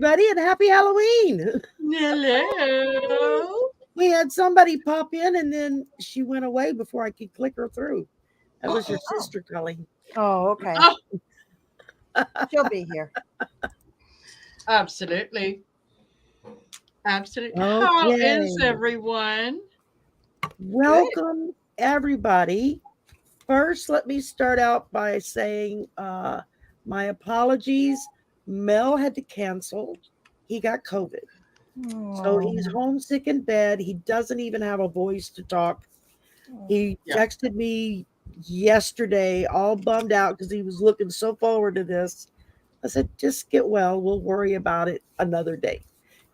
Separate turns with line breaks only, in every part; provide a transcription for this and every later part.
everybody, and happy Halloween.
Hello.
We had somebody pop in, and then she went away before I could click her through. That was your sister calling.
Oh, okay.
Oh,
She'll be here.
absolutely. Absolutely. How is
Okay.
everyone?
Welcome, everybody. First, let me start out by saying my apologies. Mel had to cancel. He got COVID. So he's homesick in bed. He doesn't even have a voice to talk. He
Yeah.
texted me yesterday, all bummed out because he was looking so forward to this. I said, just get well. We'll worry about it another day.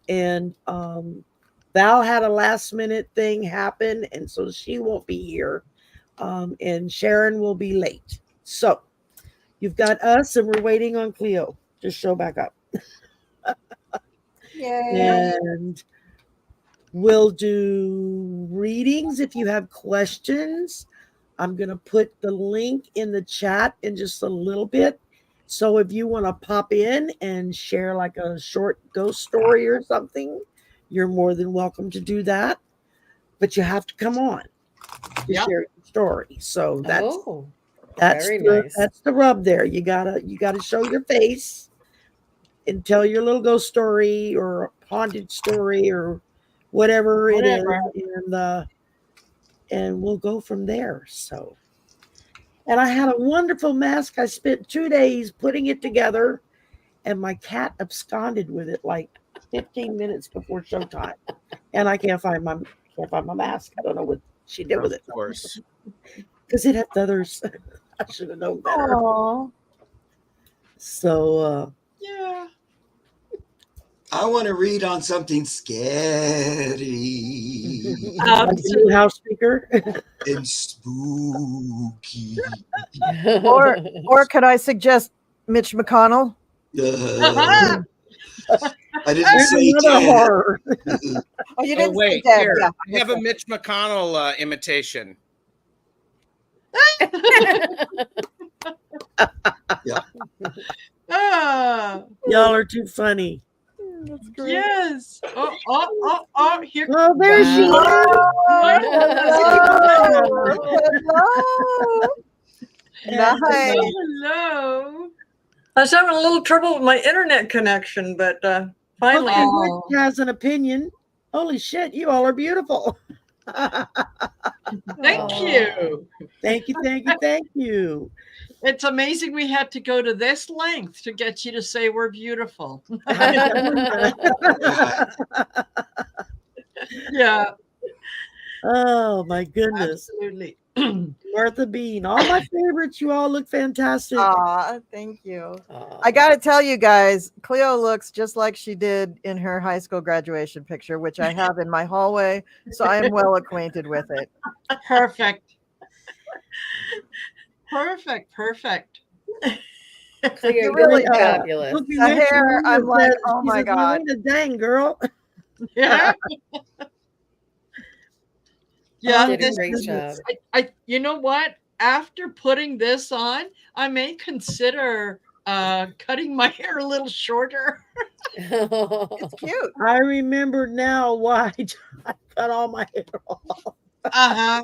And Val had a last minute thing happen, and so she won't be here. And Sharon will be late. So you've got us, and we're waiting on Cleo to show back up.
Yay.
And we'll do readings if you have questions. I'm going to put the link in the chat in just a little bit. So if you want to pop in and share like a short ghost story or something, you're more than welcome to do that. But you have to come on to share your story. So that's
very nice.
That's the rub there. You gotta show your face and tell your little ghost story or haunted story or whatever it is, and we'll go from there. So, and I had a wonderful mask. I spent 2 days putting it together, and my cat absconded with it like 15 minutes before showtime, and I can't find my mask. I don't know what she did with it.
Of course,
because it had feathers. I should have known better.
Aww.
So,
Yeah.
I want to read on something scary
like the new house speaker.
and spooky.
Or could I suggest Mitch McConnell?
I didn't say
Another
Ted.
horror.
Oh, you didn't
wait,
say Deb.
here.
Yeah.
I have a Mitch McConnell imitation.
Yeah.
Ah,
Y'all are too funny.
That's great.
yes. Oh, here.
Oh, there she is.
Hello. Nice.
Hello.
I was having a little trouble with my internet connection, but finally.
Okay, Rick has an opinion. Holy shit, you all are beautiful.
Thank you.
Thank you, thank you, thank you.
It's amazing we had to go to this length to get you to say we're beautiful. Yeah.
Oh my goodness.
Absolutely.
Martha Bean, all my favorites. You all look fantastic.
Aw, thank you. I got to tell you guys, Cleo looks just like she did in her high school graduation picture, which I have in my hallway. So I am well acquainted with it.
Perfect. Perfect.
You're
really
really fabulous.
Look,
The hair, I'm like, oh my God.
Dang girl.
Yeah. Yeah.
You did a great job.
I you know what? After putting this on, I may consider cutting my hair a little shorter.
It's cute.
I remember now why I cut all my hair off.
Uh-huh.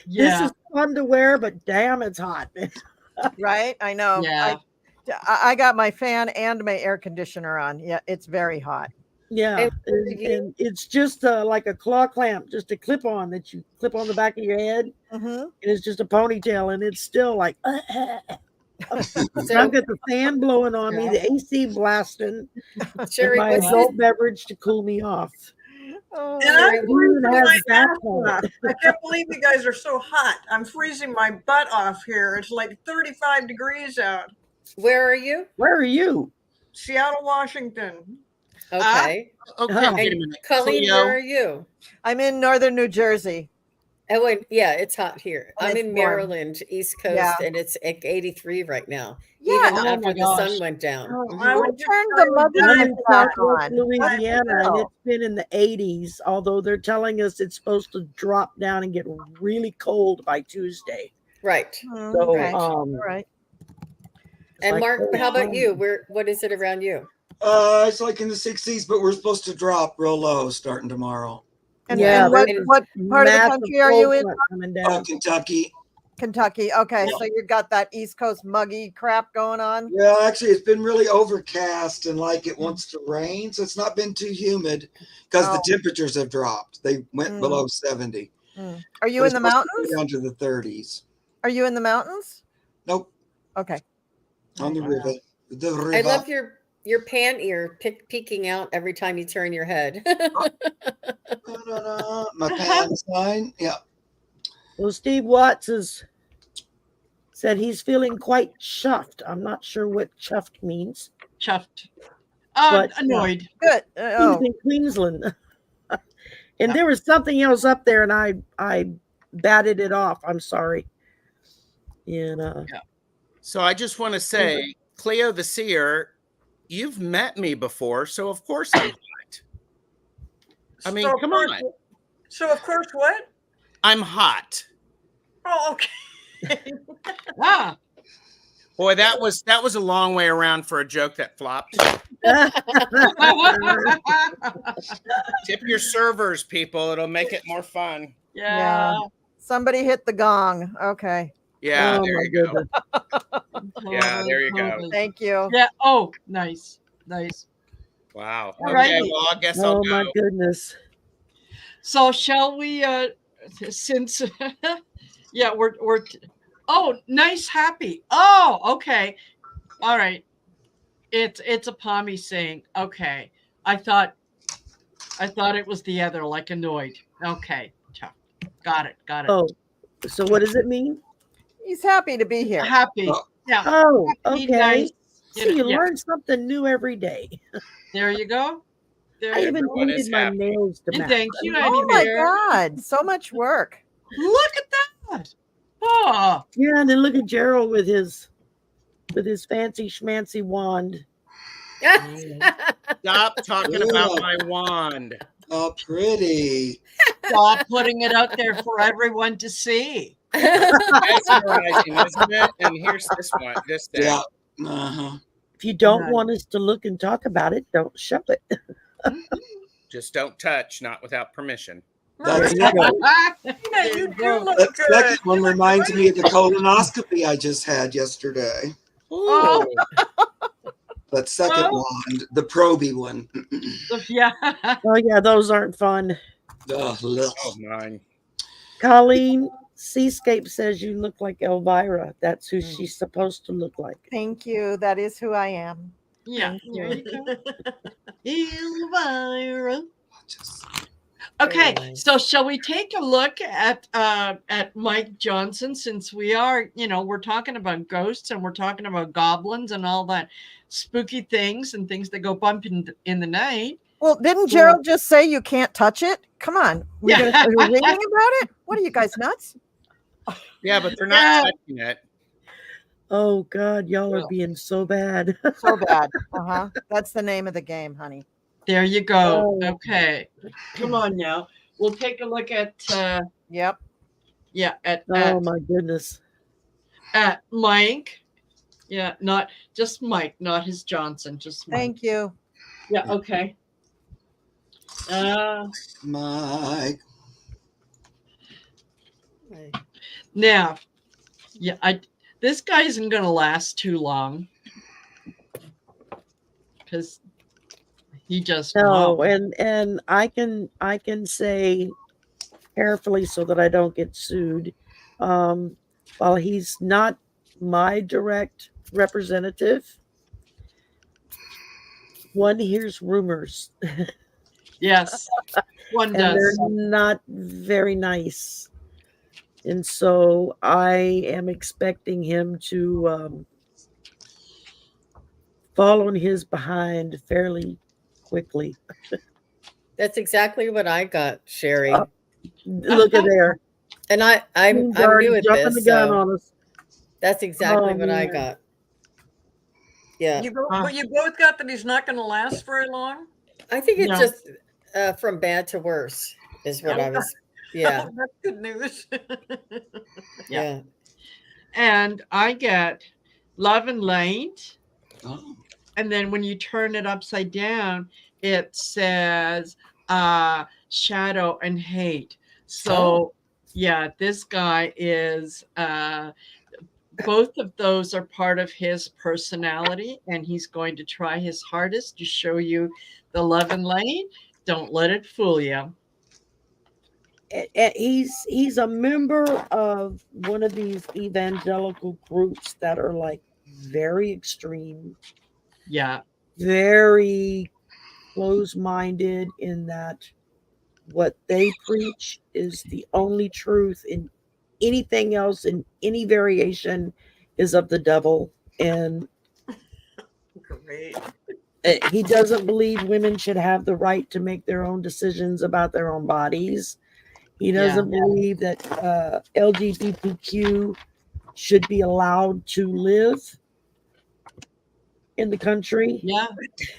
Yeah.
This is fun to wear, but damn, it's hot.
Right? I know.
Yeah.
I got my fan and my air conditioner on. Yeah, it's very hot.
Yeah, and it's just like a claw clamp, just a clip on that you clip on the back of your head.
Mm-hmm.
And it's just a ponytail, and it's still like, so I've got the fan blowing on me, the AC blasting,
Sherry,
my
what's
adult beverage to cool me off.
Oh,
And I'm freezing
has
my
that
ass
on
off. I can't believe you guys are so hot. I'm freezing my butt off here. It's like 35 degrees out.
Where are you?
Where are you?
Seattle, Washington.
Okay.
Okay,
Oh.
wait a minute.
Colleen,
Cleo,
where are you?
I'm in northern New Jersey.
Oh, wait, yeah, it's hot here.
And
I'm
it's
in
warm.
Maryland, East Coast,
Yeah.
and it's like 83 right now.
Yeah.
Even
Oh
after
my
the
gosh.
sun went down.
I
Who
would just
turned
tell
the
you
I'm
mother
in
back
Southwest
on?
Louisiana, and
Wow.
it's been in the 80s, although they're telling us it's supposed to drop down and get really cold by Tuesday.
Right.
So,
Okay. All right.
And
like,
Mark,
oh,
how about
wow.
you? What is it around you?
It's like in the 60s, but we're supposed to drop real low starting tomorrow.
And,
Yeah,
and what,
there's
what part of the
Massive
country are you
cold
in?
front coming down.
Kentucky.
Kentucky. Okay,
Yeah.
so you got that East Coast muggy crap going on.
Yeah, actually, it's been really overcast and like it wants to rain, so it's not been too humid because the temperatures have dropped. They went below 70.
Are you
But
in the
it's supposed to go
mountains?
down to the 30s.
Are you in the mountains?
Nope,
Okay.
on the
Wow.
river. The river.
I love your pan ear peeking out every time you turn your head.
My pan sign. Yeah.
Well, Steve Watts said he's feeling quite chuffed. I'm not sure what chuffed means.
Chuffed.
But,
Annoyed.
Good.
He's in Queensland. And there was something else up there, and I batted it off. I'm sorry.
So I just want to say, Cleo the Seer, you've met me before, so of course I'm hot. I mean,
So,
come
of course-
on.
So of course, what?
I'm hot.
Oh, okay.
Ah,
Boy, that was a long way around for a joke that flopped. Tip your servers, people. It'll make it more fun.
yeah.
Somebody hit the gong. Okay.
Yeah,
Oh,
there
my
you go.
goodness.
Yeah, there you go.
Totally.
Thank you.
Yeah. Oh, nice. Nice.
Wow.
All
Okay,
righty.
well, I guess I'll
Oh,
go.
my goodness.
So shall we since yeah, we're oh, nice happy. Oh, okay. All right. It's a Pommy saying, okay. I thought it was the other, like annoyed. Okay. Got it.
Oh, so what does it mean?
He's happy to be here.
Happy.
Oh.
Yeah.
Oh,
Happy,
okay.
nice.
See, you
Yeah.
learn something new every day.
There you go. There
I
you
even
go.
Everyone is
painted my
happy.
nails to
And
match.
thank you,
Oh
Annie
my
Bear.
God. So much work.
Look at that. Oh,
Yeah, and then look at Gerald with his fancy schmancy wand.
Stop talking about
Yeah.
my wand.
Oh, pretty.
stop putting it out there for everyone to see.
Mesmerizing, isn't it? And here's this one. This thing.
Yeah. Uh-huh.
If you don't
Nice.
want us to look and talk about it, don't show it.
Just don't touch, not without permission.
That's
There you go.
Yeah, you do look
That
good.
second one reminds me of the colonoscopy I just had yesterday.
Oh.
That second wand, the proby one.
Yeah.
Oh yeah, those aren't fun.
Ugh,
Oh, mine.
Colleen Seascape says you look like Elvira. That's who she's supposed to look like.
Thank you. That is who I am.
Yeah.
Thank
There
you.
you go. Elvira.
just-
Okay,
Very nice.
so shall we take a look at Mike Johnson, since we are, we're talking about ghosts and we're talking about goblins and all that spooky things and things that go bump in the night.
Well, didn't Gerald just say you can't touch it? Come on. We're
Yeah.
going to start ringing about it? What are you guys nuts?
Yeah, but they're not
Yeah.
touching it.
Oh God, y'all are being so bad.
So bad. Uh-huh. That's the name of the game, honey.
There you go.
Oh.
Okay, come on now. We'll take a look at
Yep.
at
Oh my goodness.
Mike. Yeah, not just Mike, not his Johnson, just Mike.
Thank you.
Yeah, okay.
Mike.
Now, yeah, this guy isn't going to last too long because he just
No,
wow.
and I can say carefully so that I don't get sued. While he's not my direct representative, one hears rumors,
Yes, one
and they're
does.
not very nice. And so I am expecting him to fall on his behind fairly quickly.
That's exactly what I got, Sherry.
Look at there.
And I'm
He's already
new at
jumping
this,
the gun
so
on us.
that's exactly
Oh,
what I
man.
got. Yeah,
But you both got that he's not going to last very long.
I think it's
No.
just from bad to worse is what I was. Yeah,
That's good news.
yeah.
And I get Love and Light.
Oh,
And then when you turn it upside down, it says shadow and hate. So yeah, this guy is both of those are part of his personality, and he's going to try his hardest to show you the love and light. Don't let it fool you.
He's a member of one of these evangelical groups that are like very extreme,
Yeah.
very close-minded, in that what they preach is the only truth, and anything else in any variation is of the devil. And
Great.
he doesn't believe women should have the right to make their own decisions about their own bodies. He doesn't believe that LGBTQ should be allowed to live in the country.
Yeah,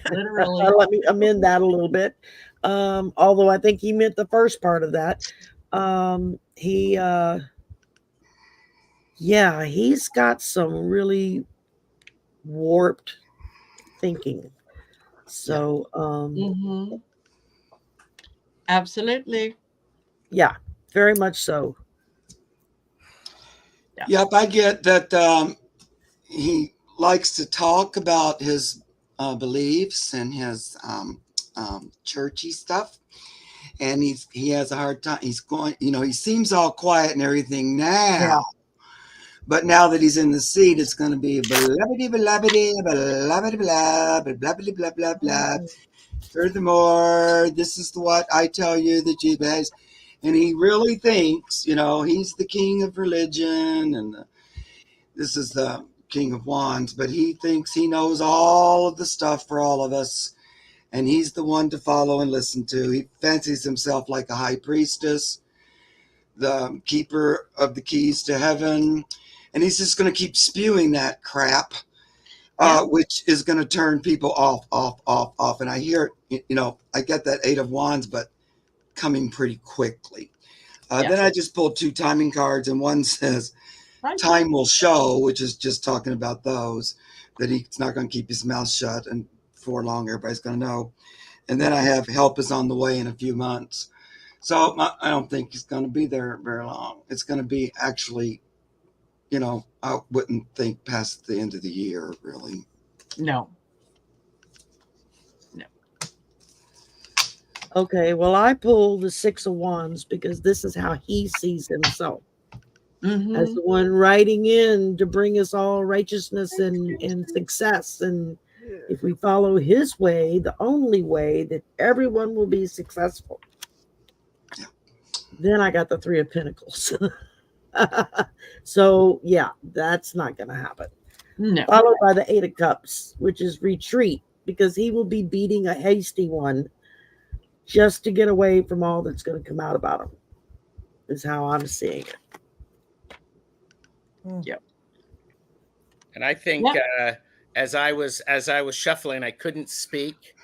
literally.
Let me amend that a little bit. Although I think he meant the first part of that. He's got some really warped thinking. So,
Absolutely.
Yeah, very much so.
Yeah.
Yep, I get that. He likes to talk about his beliefs and his churchy stuff, and he has a hard time. He's going, he seems all quiet and everything now, but now that he's in the seat, it's going to be blah blah blah blah blah blah blah blah blah. Furthermore, this is what I tell you that you guys, and he really thinks, he's the king of religion, and this is the King of Wands, but he thinks he knows all of the stuff for all of us, and he's the one to follow and listen to. He fancies himself like a high priestess, the keeper of the keys to heaven, and he's just going to keep spewing that crap, which is going to turn people off. And I hear it, I get that Eight of Wands, but coming pretty quickly. Then I just pulled 2 timing cards, and one says, time will show, which is just talking about those, that he's not going to keep his mouth shut, and before long everybody's going to know. And then I have help is on the way in a few months. So I don't think he's going to be there very long. It's going to be actually, I wouldn't think past the end of the year, really.
No.
Okay, well, I pull the 6 of Wands because this is how he sees himself. As the one riding in to bring us all righteousness and success. And if we follow his way, the only way that everyone will be successful. Then I got the 3 of Pentacles. So, yeah, that's not going to happen.
No.
Followed by the 8 of Cups, which is retreat, because he will be beating a hasty one just to get away from all that's going to come out about him, is how I'm seeing it.
Yep.
And I think as I was shuffling, I couldn't speak.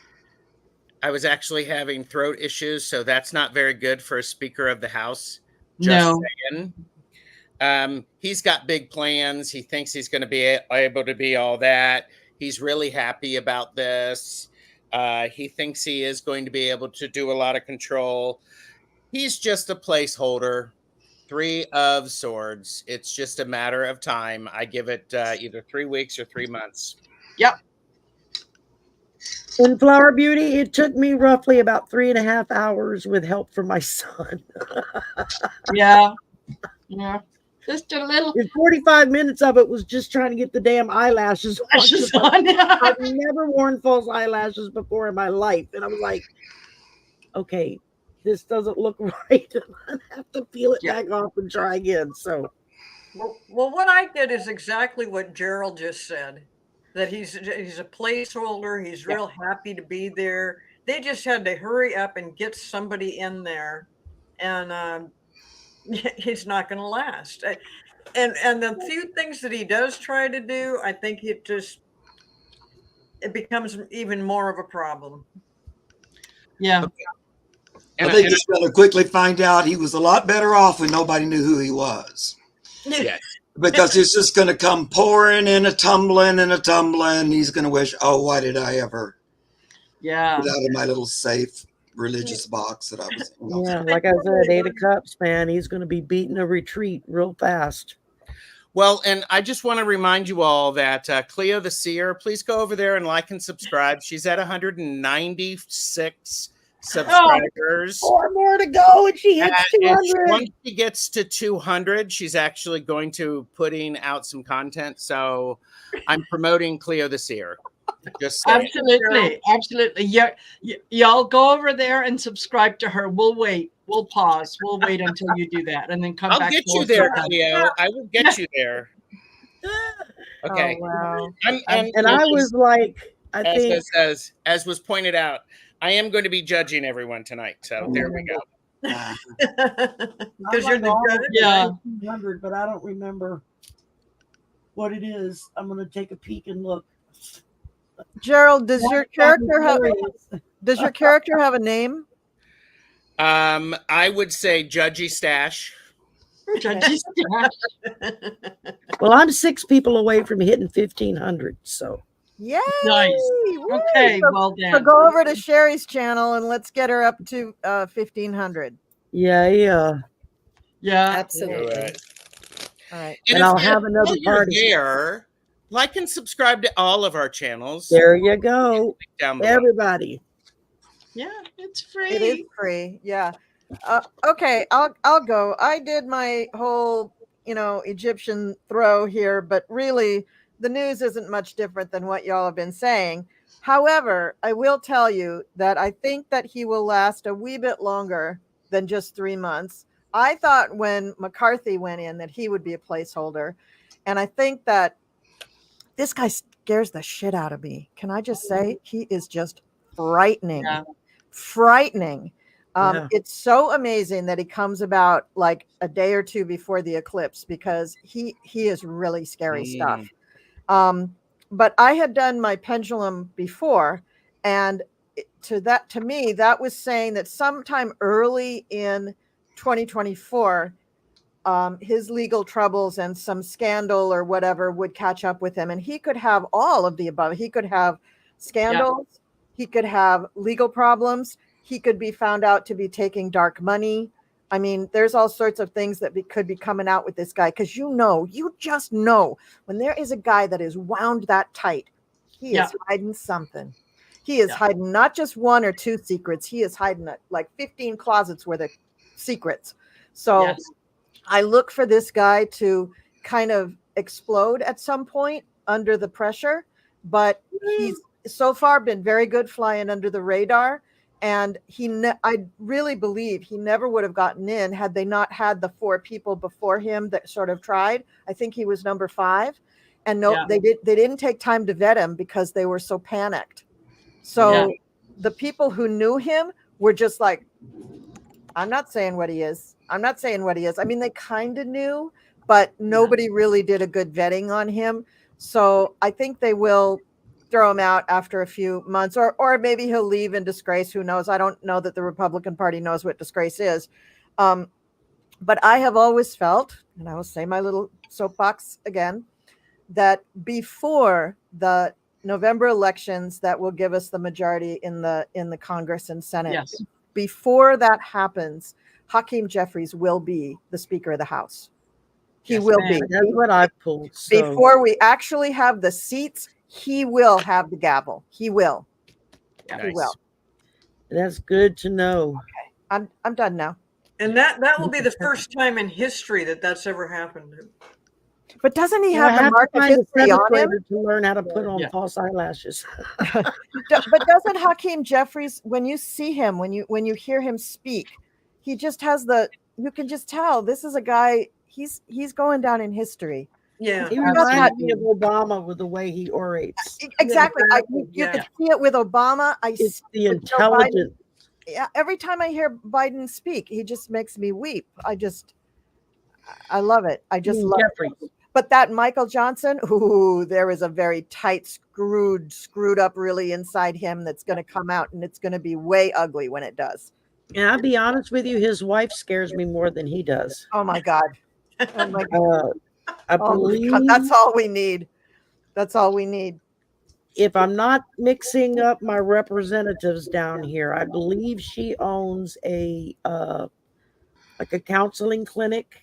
I was actually having throat issues, so that's not very good for a Speaker of the House. Just saying. He's got big plans. He thinks he's going to be able to be all that. He's really happy about this. He thinks he is going to be able to do a lot of control. He's just a placeholder. 3 of Swords. It's just a matter of time. I give it either 3 weeks or 3 months.
Yep.
In Flower Beauty, it took me roughly about 3.5 hours with help from my son.
Yeah. Just a little.
45 minutes of it was just trying to get the damn eyelashes on. I've never worn false eyelashes before in my life. And I was like, okay, this doesn't look right. I have to peel it back off and try again. So,
well, what I get is exactly what Gerald just said. That he's a placeholder. He's real happy to be there. They just had to hurry up and get somebody in there, and he's not going to last. And the few things that he does try to do, I think it becomes even more of a problem.
Yeah.
I think he's going to quickly find out he was a lot better off when nobody knew who he was.
Yes.
because it's just going to come pouring in a tumbling and a tumbling. He's going to wish, oh, why did I ever
Yeah.
get out of my little safe religious box that I was in?
Yeah, like I said, 8 of Cups, man, he's going to be beating a retreat real fast.
Well, and I just want to remind you all that Cleo the Seer, please go over there and like and subscribe. She's at 196 subscribers.
4 more to go, and she hits 200.
Once she gets to 200, she's actually going to putting out some content. So I'm promoting Cleo the Seer. Just saying.
Absolutely. Yeah, y'all go over there and subscribe to her. We'll wait. We'll pause. We'll wait until you do that, and then come back.
I'll get you there, Cleo. I will get you there. Okay.
Oh, wow.
And I was like, I think,
as was pointed out, I am going to be judging everyone tonight. So there we go.
Because you're the judge.
Yeah.
100, but I don't remember what it is. I'm going to take a peek and look.
Gerald, does your character have a name?
I would say Judgy Stash.
Well, I'm 6 people away from hitting 1,500. So
Yay!
Nice.
Woo!
Okay,
So,
well
so
done.
go over to Sherry's channel and let's get her up to 1,500.
yeah.
Absolutely.
All right.
And I'll have another party.
There, like and subscribe to all of our channels.
There you go,
Down below.
everybody.
Yeah, it's free.
It is free. Yeah. Okay, I'll go. I did my whole, Egyptian throw here, but really the news isn't much different than what y'all have been saying. However, I will tell you that I think that he will last a wee bit longer than just 3 months. I thought when McCarthy went in that he would be a placeholder. And I think that this guy scares the shit out of me. Can I just say he is just frightening.
Yeah.
Frightening.
Yeah.
It's so amazing that he comes about like a day or two before the eclipse because he is really scary stuff. But I had done my pendulum before, and to me that was saying that sometime early in 2024 his legal troubles and some scandal or whatever would catch up with him, and he could have all of the above. He could have scandals, he could have legal problems, he could be found out to be taking dark money. I mean, there's all sorts of things that could be coming out with this guy, because you just know when there is a guy that is wound that tight, he is hiding something. He is hiding not just 1 or 2 secrets. He is hiding like 15 closets worth of secrets. So I look for this guy to kind of explode at some point under the pressure, but he's so far been very good flying under the radar. And I really believe he never would have gotten in had they not had the 4 people before him that sort of tried. I think he was number 5, and they didn't take time to vet him because they were so panicked. So the people who knew him were just like, I'm not saying what he is. I'm not saying what he is. I mean, they kind of knew, but nobody really did a good vetting on him. So I think they will throw him out after a few months, or maybe he'll leave in disgrace. Who knows? I don't know that the Republican Party knows what disgrace is. But I have always felt, and I will say my little soapbox again, that before the November elections that will give us the majority in the Congress and Senate, before that happens, Hakeem Jeffries will be the Speaker of the House. He will be.
That's what I pulled. So.
Before we actually have the seats, he will have the gavel. He will.
Nice.
He will.
That's good to know.
Okay. I'm done now.
And that will be the first time in history that that's ever happened.
But doesn't he
I
have the mark of history on him?
To learn how to put on false eyelashes.
But doesn't Hakeem Jeffries, when you see him, when you hear him speak, he just has you can just tell this is a guy, he's going down in history.
Yeah.
He reminds me of Obama with the way he orates.
Exactly. You could see it with Obama.
It's the intelligence.
Yeah. Every time I hear Biden speak, he just makes me weep. I love it. I just love it. But that Michael Johnson, there is a very tight, screwed up really inside him that's going to come out, and it's going to be way ugly when it does.
And I'll be honest with you, his wife scares me more than he does.
Oh my God. Oh my God.
I
Oh my
believe
God, that's all we need. That's all we need.
if I'm not mixing up my representatives down here, I believe she owns a like a counseling clinic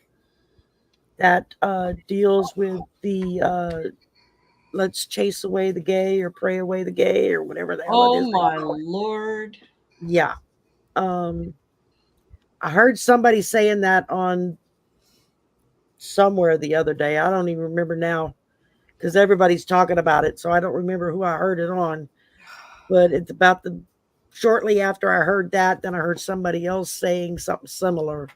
that deals with the let's chase away the gay or pray away the gay or whatever the hell it
Oh
is.
my Lord.
Yeah. I heard somebody saying that on somewhere the other day. I don't even remember now because everybody's talking about it. So I don't remember who I heard it on. But it's about the shortly after I heard that, then I heard somebody else saying something similar.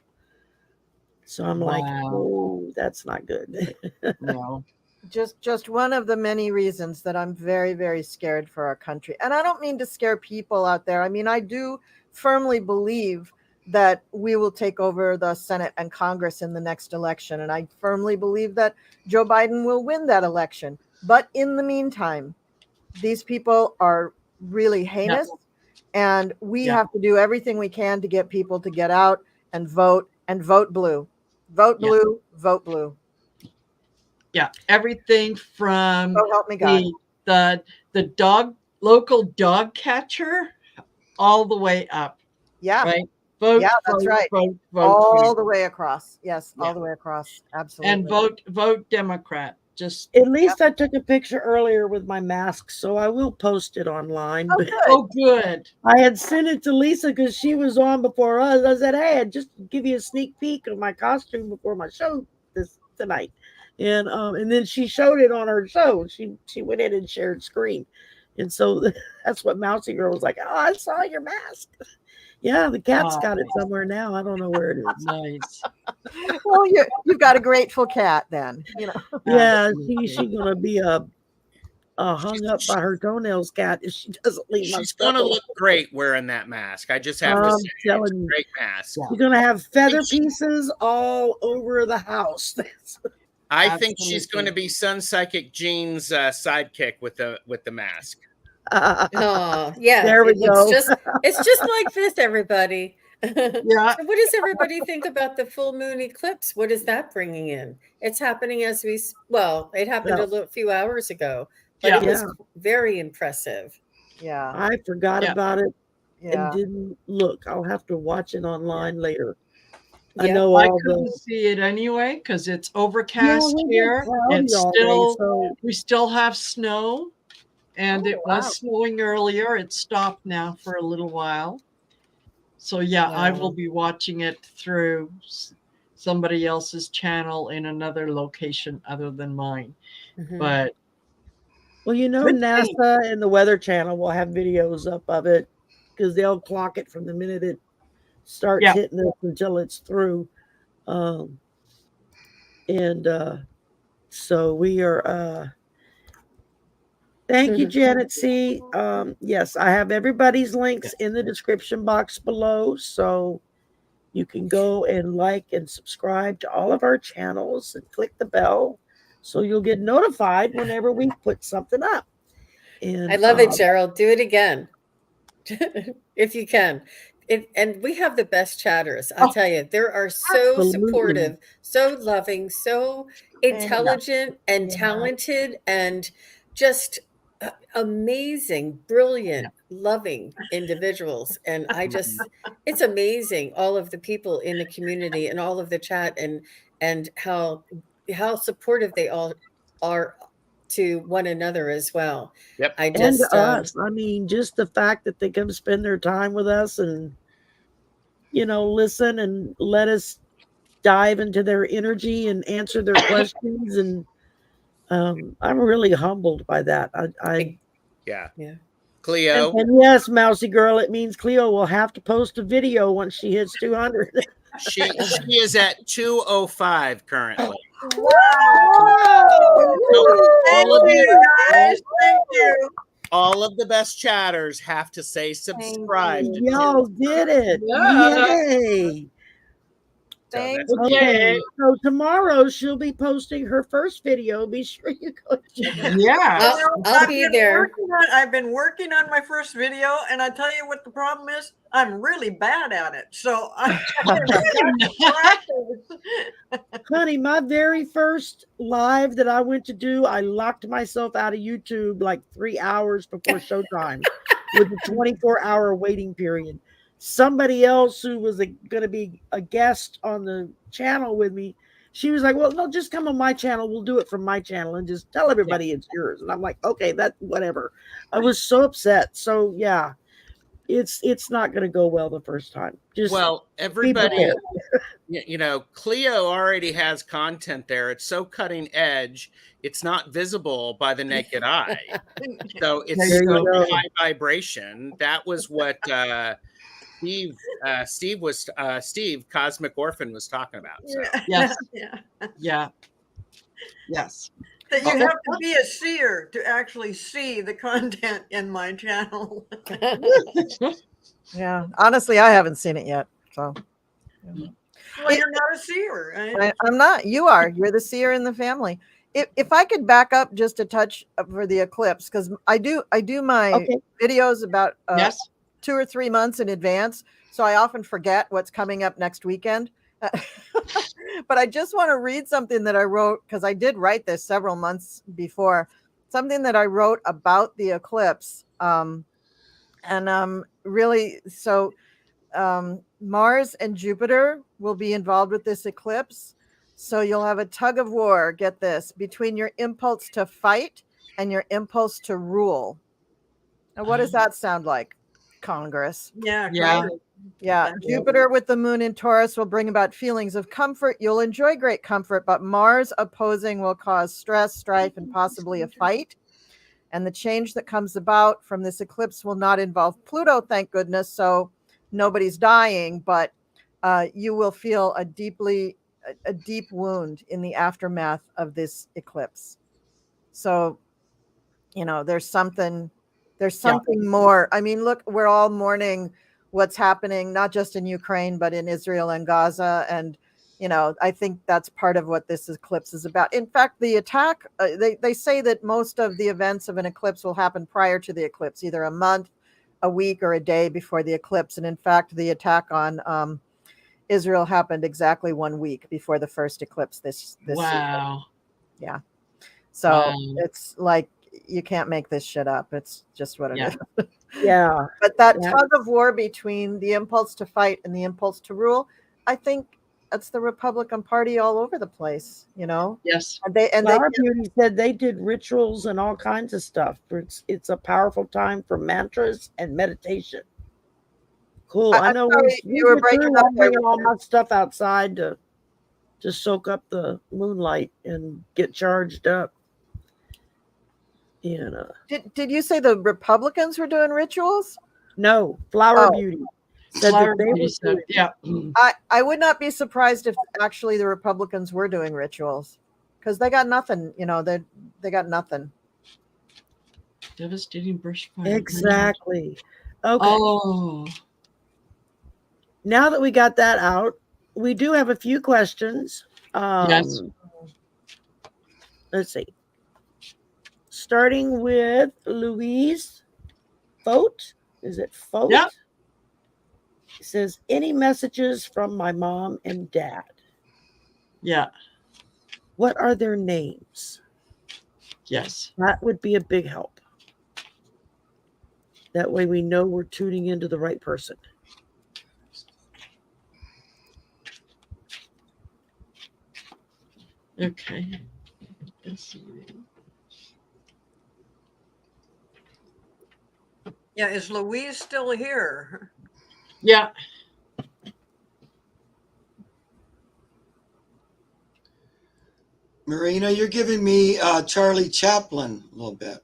So I'm like,
Wow.
oh, that's not good.
No.
Just one of the many reasons that I'm very, very scared for our country. And I don't mean to scare people out there. I mean, I do firmly believe that we will take over the Senate and Congress in the next election. And I firmly believe that Joe Biden will win that election. But in the meantime, these people are really heinous. And we have to do everything we can to get people to get out and vote blue. Vote blue, vote blue.
Yeah, everything from
So help me God.
the local dog catcher all the way up.
Yeah.
Right. Vote.
Yeah, that's
vote,
right.
Vote. Vote.
All
vote.
the way across. Yes,
Yeah.
all the way across. Absolutely.
And vote Democrat. Just
At least I took a picture earlier with my mask, so I will post it online.
Oh,
But
good.
oh good.
I had sent it to Lisa because she was on before us. I said, "Hey, I'd just give you a sneak peek of my costume before my show tonight," and then she showed it on her show. She went in and shared screen, and so that's what Mousy Girl was like. Oh, I saw your mask. Yeah, the cat's got it somewhere now. I don't know where it is.
Nice.
Well, you've got a grateful cat then, you know.
Yeah, she's gonna be a hung up by her toenails cat if she doesn't leave my
She's
stuff.
gonna look great wearing that mask. I just have to say, it's a
telling you.
great mask.
You're gonna have feather pieces all over the house.
I think she's going to be Sun Psychic Jean's sidekick with the mask.
Oh, yeah.
There we go.
It's just like this, everybody.
Yeah.
So what does everybody think about the full moon eclipse? What is that bringing in? It's happening as it happened a few hours ago, but it was very impressive.
Yeah.
I forgot about it
Yeah.
and didn't look. I'll have to watch it online later.
Yeah.
I know
I
all
couldn't see it anyway because it's overcast here.
cloudy
It's
all
still
day, so
we still have snow, and it was snowing earlier. It stopped now for a little while. So yeah, I will be watching it through somebody else's channel in another location other than mine. But
well, you know, NASA and the Weather Channel will have videos up of it because they'll clock it from the minute it starts hitting us until it's through. So we are thank you, Janet C. Yes, I have everybody's links in the description box below, so you can go and like and subscribe to all of our channels and click the bell so you'll get notified whenever we put something up. And
I love it, Gerald. Do it again if you can. And we have the best chatters. I'll tell you, they are so supportive, so loving, so intelligent and talented, and just amazing, brilliant, loving individuals. And it's amazing, all of the people in the community and all of the chat and how supportive they all are to one another as well.
Yep.
And us. I mean, just the fact that they come spend their time with us and, you know, listen and let us dive into their energy and answer their questions. And I'm really humbled by that.
Yeah. Cleo.
And yes, Mousy Girl, it means Cleo will have to post a video once she hits 200.
She is at 205 currently.
Wow. All of you guys, thank you.
All of the best chatters have to say subscribe.
Y'all did it.
Yeah.
Yay.
Thank
that's
Okay,
Okay.
so tomorrow she'll be posting her first video. Be sure you go check it out.
Yeah.
I'll be there.
I've been working on my first video, and I tell you what the problem is. I'm really bad at it. So
Honey, my very first live that I went to do, I locked myself out of YouTube like 3 hours before showtime with a 24-hour waiting period. Somebody else who was going to be a guest on the channel with me, she was like, well, no, just come on my channel. We'll do it from my channel and just tell everybody it's yours. And I'm like, okay, that whatever. I was so upset. So yeah, it's not going to go well the first time. Just
well,
be
everybody,
prepared.
you know, Clio already has content there. It's so cutting edge. It's not visible by the naked eye. So it's
There you
so
go.
high vibration. That was what Steve Cosmic Orphan was talking about. So.
Yes.
Yeah.
Yeah. Yes.
That you have to be a seer to actually see the content in my channel.
Yeah, honestly, I haven't seen it yet. So
Well, you're not a seer. Right?
I'm not. You are. You're the seer in the family. If I could back up just a touch for the eclipse, because I do my videos about
Yes.
2 or 3 months in advance, so I often forget what's coming up next weekend. But I just want to read something that I wrote, because I did write this several months before, something that I wrote about the eclipse. Really, so Mars and Jupiter will be involved with this eclipse. So you'll have a tug of war, get this, between your impulse to fight and your impulse to rule. Now, what does that sound like, Congress?
Yeah.
Yeah.
Great.
Yeah, Jupiter with the moon in Taurus will bring about feelings of comfort. You'll enjoy great comfort, but Mars opposing will cause stress, strife, and possibly a fight. And the change that comes about from this eclipse will not involve Pluto, thank goodness. So nobody's dying, but you will feel a deep wound in the aftermath of this eclipse. So, you know, there's something more. I mean, look, we're all mourning what's happening, not just in Ukraine, but in Israel and Gaza. And, you know, I think that's part of what this eclipse is about. In fact, the attack, they say that most of the events of an eclipse will happen prior to the eclipse, either a month, a week, or a day before the eclipse. And in fact, the attack on Israel happened exactly 1 week before the first eclipse this
Wow.
season. Yeah. So it's like, you can't make this shit up. It's just what it is.
Yeah.
But that tug of war between the impulse to fight and the impulse to rule, I think that's the Republican Party all over the place, you know?
Yes.
Flower Beauty said they did rituals and all kinds of stuff. It's a powerful time for mantras and meditation. Cool. I know
you were breaking up.
I'm bringing all my stuff outside to soak up the moonlight and get charged up. You know.
Did you say the Republicans were doing rituals?
No, Flower Beauty said
Flower
that they
Beauty said, yeah.
I would not be surprised if actually the Republicans were doing rituals, because they got nothing. You know, they got nothing.
Devastating bushfire.
Exactly. Okay.
Oh.
Now that we got that out, we do have a few questions.
Yes.
Let's see. Starting with Louise Fote. Is it Fote?
Yeah.
It says, any messages from my mom and dad?
Yeah.
What are their names?
Yes.
That would be a big help. That way we know we're tuning into the right person.
Okay. Let's see.
Yeah, is Louise still here?
Yeah.
Marina, you're giving me Charlie Chaplin a little bit.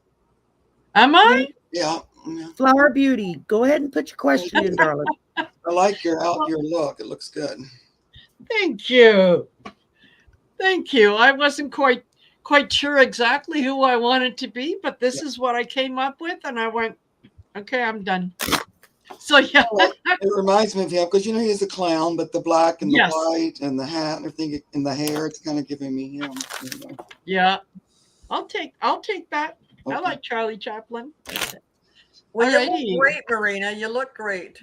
Am I?
Yeah.
Flower Beauty, go ahead and put your question in, darling.
I like your look. It looks good.
Thank you. Thank you. I wasn't quite sure exactly who I wanted to be, but this is what I came up with, and I went, okay, I'm done. So yeah,
It reminds me of him because he's a clown, but the black and the
Yes.
white and the hat and everything and the hair, it's kind of giving me him.
yeah. I'll take that. I
Okay.
like Charlie Chaplin.
Well, you
Alrighty.
look great, Marina. You look great.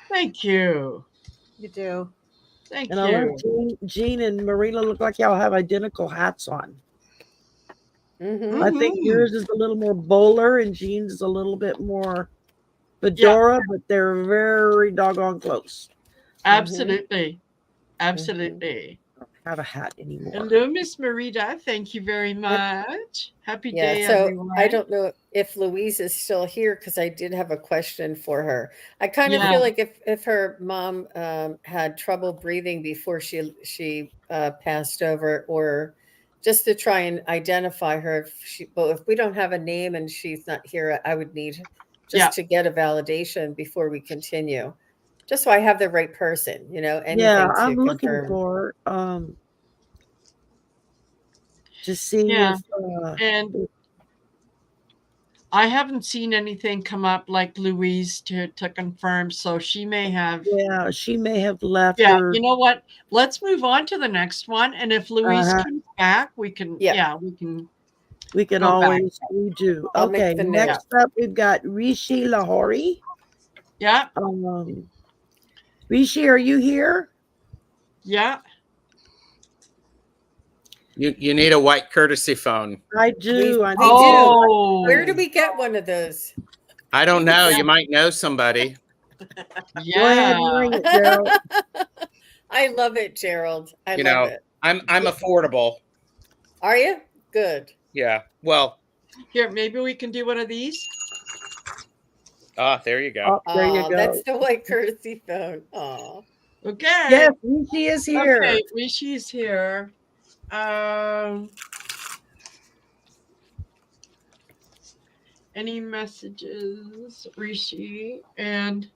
Thank you.
You do.
Thank
And I love
you.
Jean and Marina look like y'all have identical hats on.
Mhm.
I think
Mhm.
yours is a little more bowler and Jean's is a little bit more fedora, but they're very doggone close.
Absolutely. Absolutely.
I don't have a hat anymore.
Hello, Miss Marita. Thank you very much. Happy
Yeah,
day,
so
everyone.
I don't know if Louise is still here because I did have a question for her. I kind of
Yeah.
feel like if her mom had trouble breathing before she passed over, or just to try and identify her. But if we don't have a name and she's not here, I would need just
Yeah.
to get a validation before we continue, just so I have the right person. Anything
Yeah,
to
I'm looking
confirm.
for to see
Yeah.
if
And I haven't seen anything come up like Louise to confirm, so she may have.
yeah, she may have left
Yeah,
or
you know what? Let's move on to the next one, and if Louise
Uh-huh.
comes back, we can.
Yeah.
Yeah, we can.
we can
Go back.
always redo.
I'll make
Okay,
the note.
next up we've got Rishi Lahori.
Yeah,
Rishi, are you here?
yeah.
You need a white courtesy phone.
I do.
We
I
do.
Oh,
Where do we get one of those?
I don't know.
Yeah.
You might know somebody.
Go ahead
Yeah.
and ring it, Gerald.
I love it, Gerald. I
You
love
know,
it.
I'm affordable.
Are you? Good.
Yeah. Well,
Here, maybe we can do one of these.
there you go.
Oh, there you go.
That's the white courtesy phone. Aw.
Okay.
Yes, Rishi is here.
Okay, Rishi's here. Any messages, Rishi? And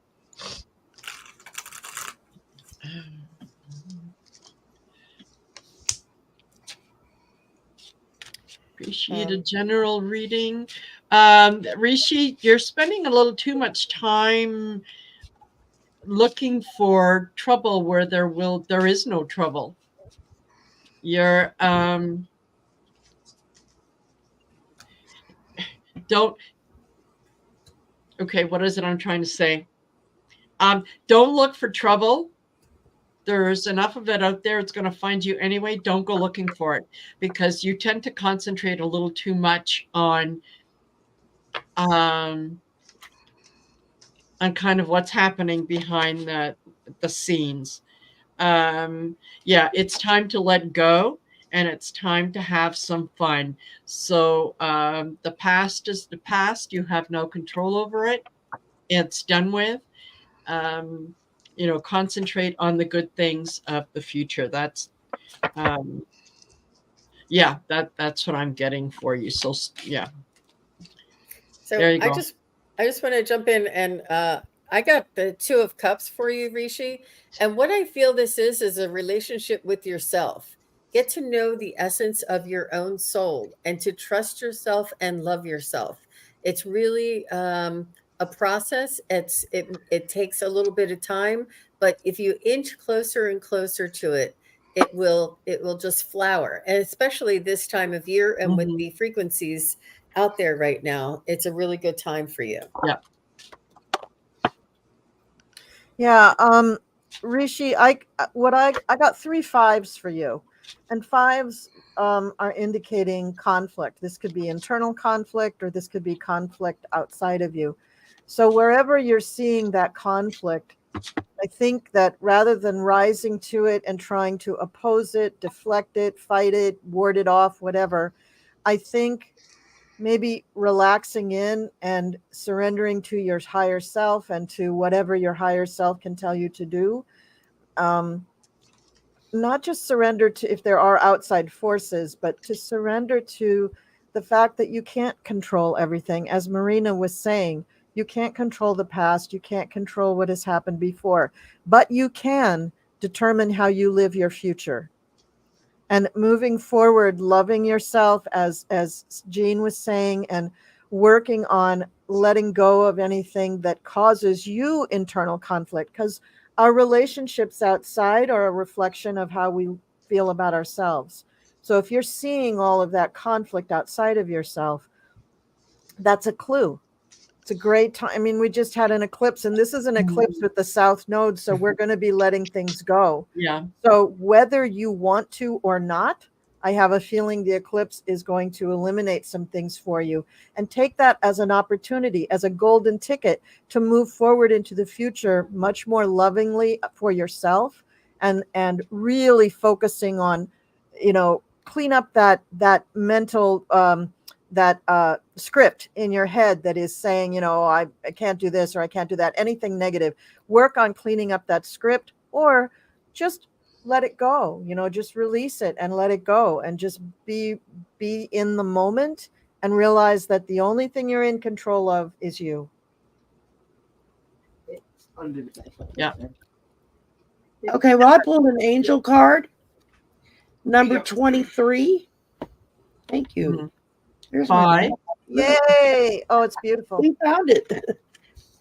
Rishi, the general reading. Rishi, you're spending a little too much time looking for trouble where there is no trouble. You're okay, what is it I'm trying to say? Don't look for trouble. There's enough of it out there. It's going to find you anyway. Don't go looking for it, because you tend to concentrate a little too much on kind of what's happening behind the scenes. Yeah, it's time to let go, and it's time to have some fun. So the past is the past. You have no control over it. It's done with. Concentrate on the good things of the future. That's that's what I'm getting for you. So yeah.
So
There you go.
I just want to jump in, and I got the Two of Cups for you, Rishi. And what I feel this is a relationship with yourself. Get to know the essence of your own soul and to trust yourself and love yourself. It's really a process. It takes a little bit of time, but if you inch closer and closer to it, it will just flower. And especially this time of year, and with the frequencies out there right now, it's a really good time for you.
Yeah. Rishi, I got 3 5s for you, and 5s are indicating conflict. This could be internal conflict, or this could be conflict outside of you. So wherever you're seeing that conflict, I think that rather than rising to it and trying to oppose it, deflect it, fight it, ward it off, whatever, I think maybe relaxing in and surrendering to your higher self and to whatever your higher self can tell you to do. Not just surrender to if there are outside forces, but to surrender to the fact that you can't control everything. As Marina was saying, you can't control the past, you can't control what has happened before, but you can determine how you live your future. And moving forward, loving yourself, as Jean was saying, and working on letting go of anything that causes you internal conflict, because our relationships outside are a reflection of how we feel about ourselves. So if you're seeing all of that conflict outside of yourself, that's a clue. It's a great time. I mean, we just had an eclipse, and this is an eclipse with the south node, so we're going to be letting things go.
Yeah.
So whether you want to or not, I have a feeling the eclipse is going to eliminate some things for you, and take that as an opportunity, as a golden ticket to move forward into the future much more lovingly for yourself, and really focusing on, clean up that mental script in your head that is saying, I can't do this or I can't do that, anything negative. Work on cleaning up that script, or just let it go, just release it and let it go, and just be in the moment, and realize that the only thing you're in control of is you.
Yeah.
Okay, well, I pulled an angel card, number 23. Thank you. Here's my
Bye.
Yay! Oh, it's beautiful.
We found it.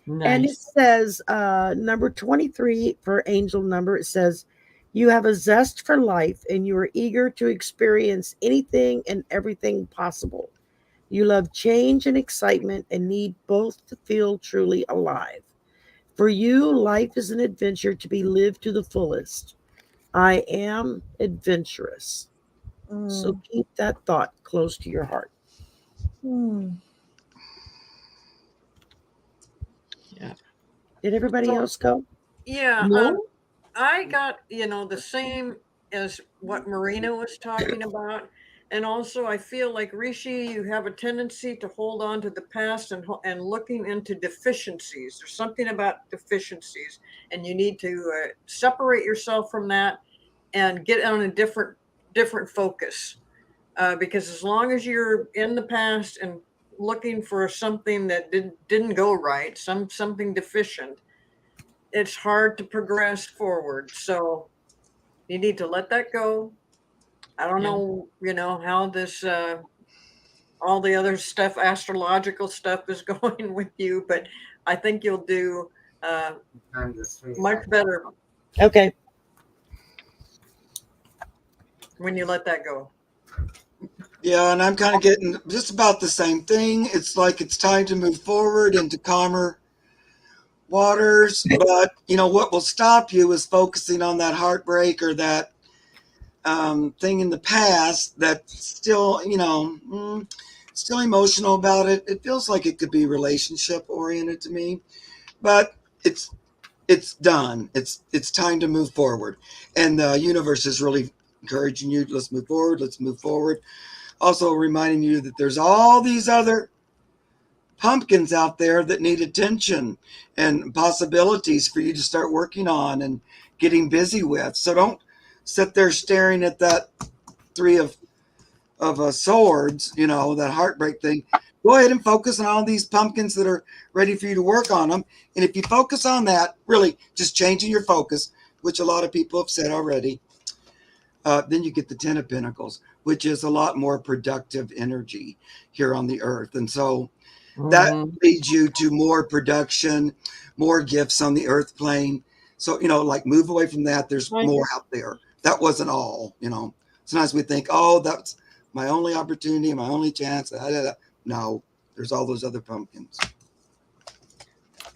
Nice.
And it says, number 23 for angel number, it says, you have a zest for life and you are eager to experience anything and everything possible. You love change and excitement and need both to feel truly alive. For you, life is an adventure to be lived to the fullest. I am adventurous. So keep that thought close to your heart.
Yeah.
Did everybody else go?
Yeah.
No?
I got, the same as what Marina was talking about. And also, I feel like, Rishi, you have a tendency to hold on to the past and looking into deficiencies. There's something about deficiencies, and you need to separate yourself from that and get on a different focus. Because as long as you're in the past and looking for something that didn't go right, something deficient, it's hard to progress forward. So you need to let that go. I don't know, how this, all the other stuff, astrological stuff is going with you, but I think you'll do much better.
Okay.
When you let that go.
Yeah, and I'm kind of getting just about the same thing. It's like it's time to move forward into calmer waters, but what will stop you is focusing on that heartbreak or that thing in the past that's still, still emotional about it. It feels like it could be relationship oriented to me, but it's done. It's time to move forward, and the universe is really encouraging you. Let's move forward. Let's move forward. Also reminding you that there's all these other pumpkins out there that need attention and possibilities for you to start working on and getting busy with. So don't sit there staring at that three of swords, that heartbreak thing. Go ahead and focus on all these pumpkins that are ready for you to work on them. And if you focus on that, really just changing your focus, which a lot of people have said already, then you get the 10 of Pentacles, which is a lot more productive energy here on the earth. And so that leads you to more production, more gifts on the earth plane. So, like move away from that. There's more out there. That wasn't all, Sometimes we think, oh, that's my only opportunity, my only chance. No, there's all those other pumpkins.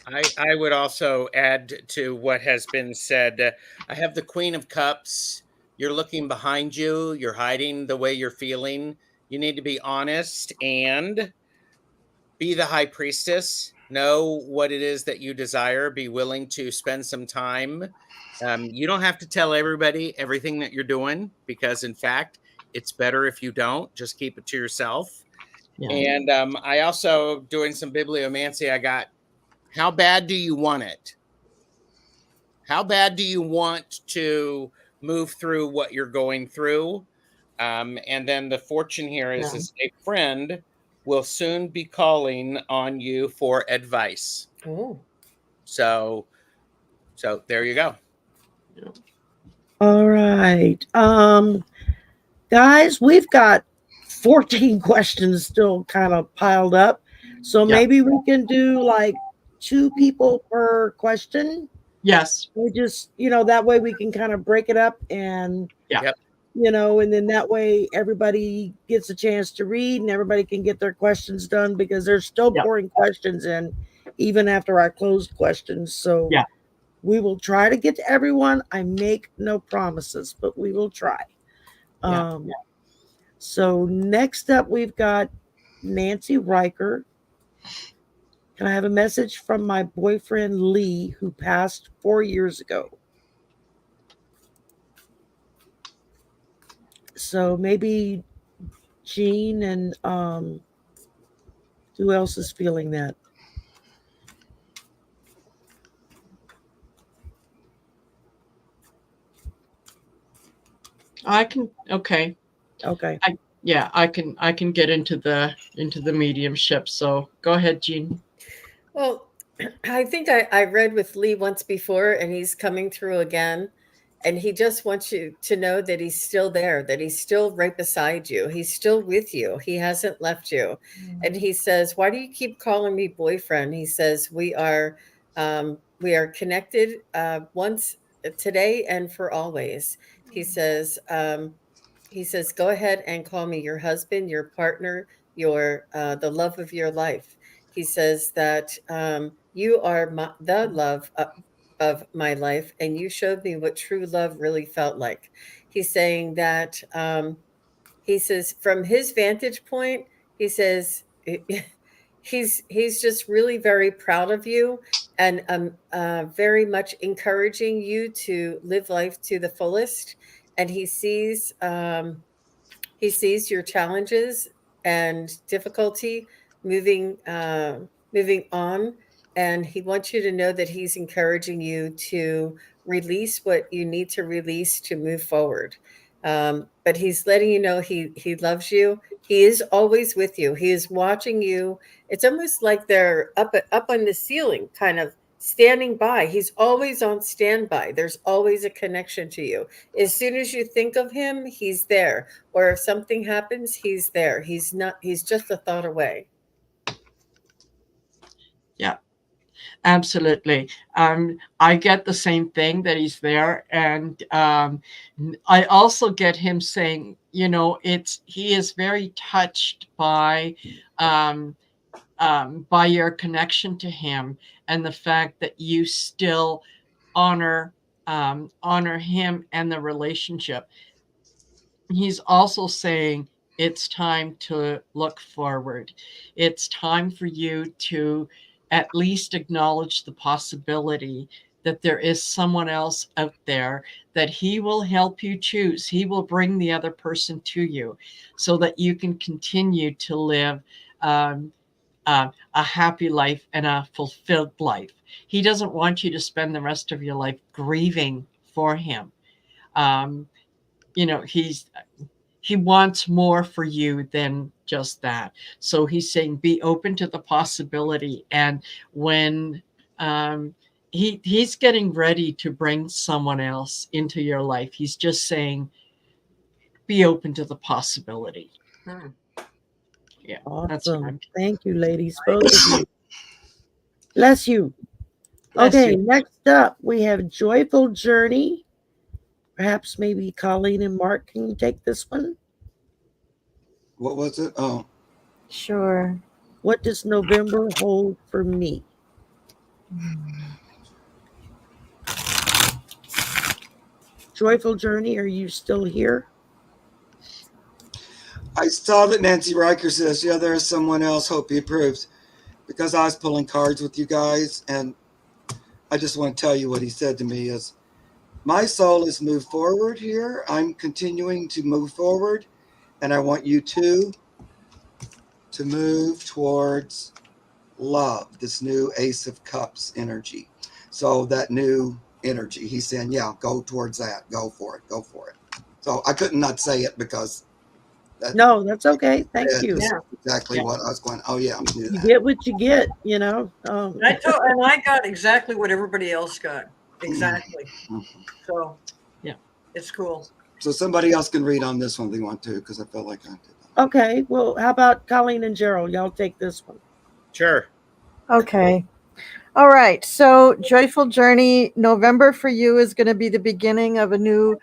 I would also add to what has been said. I have the Queen of Cups. You're looking behind you. You're hiding the way you're feeling. You need to be honest and be the High Priestess. Know what it is that you desire. Be willing to spend some time. You don't have to tell everybody everything that you're doing, because in fact, it's better if you don't. Just keep it to yourself. Yeah. And I also, doing some bibliomancy, I got, how bad do you want it? How bad do you want to move through what you're going through? And then the fortune here is a friend will soon be calling on you for advice.
Oh.
So there you go.
All right. Guys, we've got 14 questions still kind of piled up. So maybe we can do like 2 people per question.
Yes.
We just, that way we can kind of break it up and,
Yep.
And then that way everybody gets a chance to read and everybody can get their questions done because there's still pouring questions in even after I close questions. So we will try to get to everyone. I make no promises, but we will try. So next up, we've got Nancy Riker. Can I have a message from my boyfriend Lee, who passed 4 years ago? So maybe Jean and who else is feeling that?
I can. Okay. I can get into the mediumship. So go ahead, Jean.
Well, I think I read with Lee once before, and he's coming through again. And he just wants you to know that he's still there, that he's still right beside you. He's still with you. He hasn't left you. And he says, "Why do you keep calling me boyfriend?" He says, we are connected once today and for always. He says, "Go ahead and call me your husband, your partner, your the love of your life." He says that you are the love of my life, and you showed me what true love really felt like. He's saying that he says from his vantage point, he says he's just really very proud of you and very much encouraging you to live life to the fullest. And he sees your challenges and difficulty moving moving on, and he wants you to know that he's encouraging you to release what you need to release to move forward. But he's letting you know he loves you. He is always with you. He is watching you. It's almost like they're up on the ceiling, kind of standing by. He's always on standby. There's always a connection to you. As soon as you think of him, he's there. Or if something happens, he's there. He's just a thought away.
Yeah, absolutely. I get the same thing, that he's there. And I also get him saying, he is very touched by your connection to him, and the fact that you still honor him and the relationship. He's also saying it's time to look forward. It's time for you to at least acknowledge the possibility that there is someone else out there that he will help you choose. He will bring the other person to you so that you can continue to live a happy life and a fulfilled life. He doesn't want you to spend the rest of your life grieving for him. He wants more for you than just that. So he's saying, be open to the possibility. And when he's getting ready to bring someone else into your life, he's just saying, be open to the possibility. Yeah.
Awesome. Thank you, ladies. Both of you. Bless you. Okay, next up we have Joyful Journey. Perhaps maybe Colleen and Mark can take this one.
What was it? Oh,
sure.
What does November hold for me? Joyful Journey, are you still here?
I saw that Nancy Riker says, yeah, there's someone else. Hope he approves. Because I was pulling cards with you guys, and I just want to tell you what he said to me is, my soul has moved forward here. I'm continuing to move forward, and I want you to move towards love, this new Ace of Cups energy. So that new energy, he's saying, yeah, go towards that. Go for it. Go for it. So I couldn't not say it because
no, that's okay. Thank you.
Exactly what I was going. Oh yeah,
you get what you get.
And I got exactly what everybody else got. Exactly. So
yeah,
it's cool.
So somebody else can read on this one if they want to, because I felt like I did.
Okay. Well, how about Colleen and Gerald? Y'all take this one.
Sure.
Okay. All right. So Joyful Journey, November for you is going to be the beginning of a new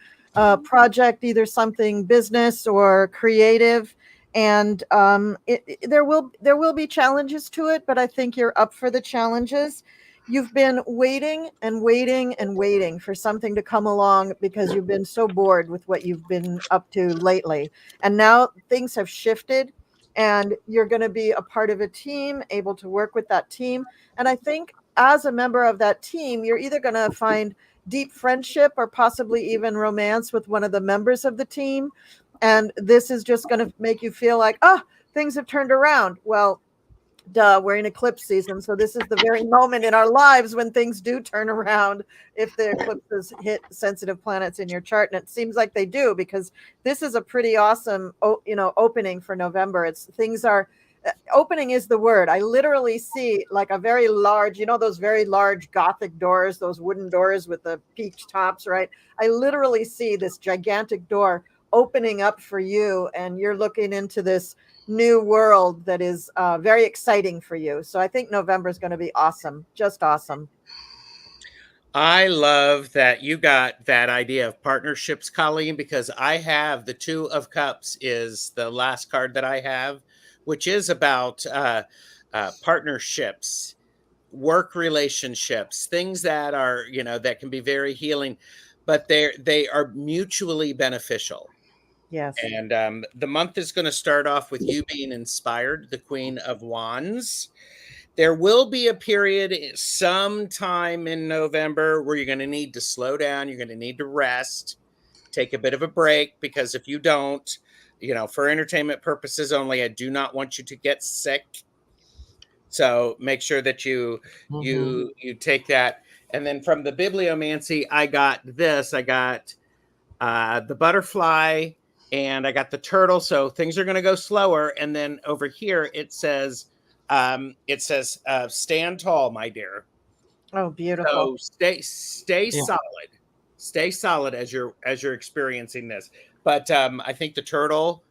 project, either something business or creative. And there will be challenges to it, but I think you're up for the challenges. You've been waiting and waiting and waiting for something to come along because you've been so bored with what you've been up to lately. And now things have shifted and you're going to be a part of a team, able to work with that team. And I think as a member of that team, you're either going to find deep friendship or possibly even romance with one of the members of the team. And this is just going to make you feel like, oh, things have turned around. Well, duh, we're in eclipse season. So this is the very moment in our lives when things do turn around if the eclipses hit sensitive planets in your chart. And it seems like they do, because this is a pretty awesome, opening for November. Things are opening is the word. I literally see like a very large, those very large Gothic doors, those wooden doors with the peach tops, right? I literally see this gigantic door opening up for you, and you're looking into this new world that is very exciting for you. So I think November is going to be awesome, just awesome.
I love that you got that idea of partnerships, Colleen, because I have the Two of Cups is the last card that I have, which is about partnerships, work relationships, things that are, that can be very healing, but they are mutually beneficial.
Yes.
And the month is going to start off with you being inspired, the Queen of Wands. There will be a period sometime in November where you're going to need to slow down. You're going to need to rest, take a bit of a break, because if you don't, for entertainment purposes only, I do not want you to get sick. So make sure that you take that. And then from the bibliomancy, I got this. I got the butterfly and I got the turtle. So things are going to go slower. And then over here it says stand tall, my dear.
Oh, beautiful.
So stay solid as you're experiencing this. But I think the turtle,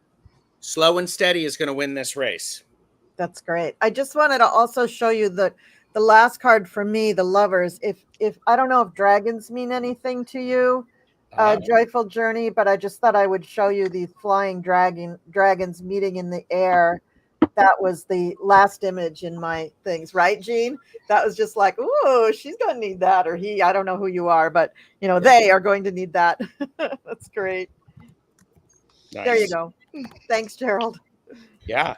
slow and steady, is going to win this race.
That's great. I just wanted to also show you the last card for me, the Lovers. If I don't know if dragons mean anything to you, Joyful Journey, but I just thought I would show you these flying dragons meeting in the air. That was the last image in my things, right, Jean? That was just like, ooh, she's going to need that, or he. I don't know who you are, but they are going to need that. That's great. Nice. There you go. Thanks, Gerald.
Yeah.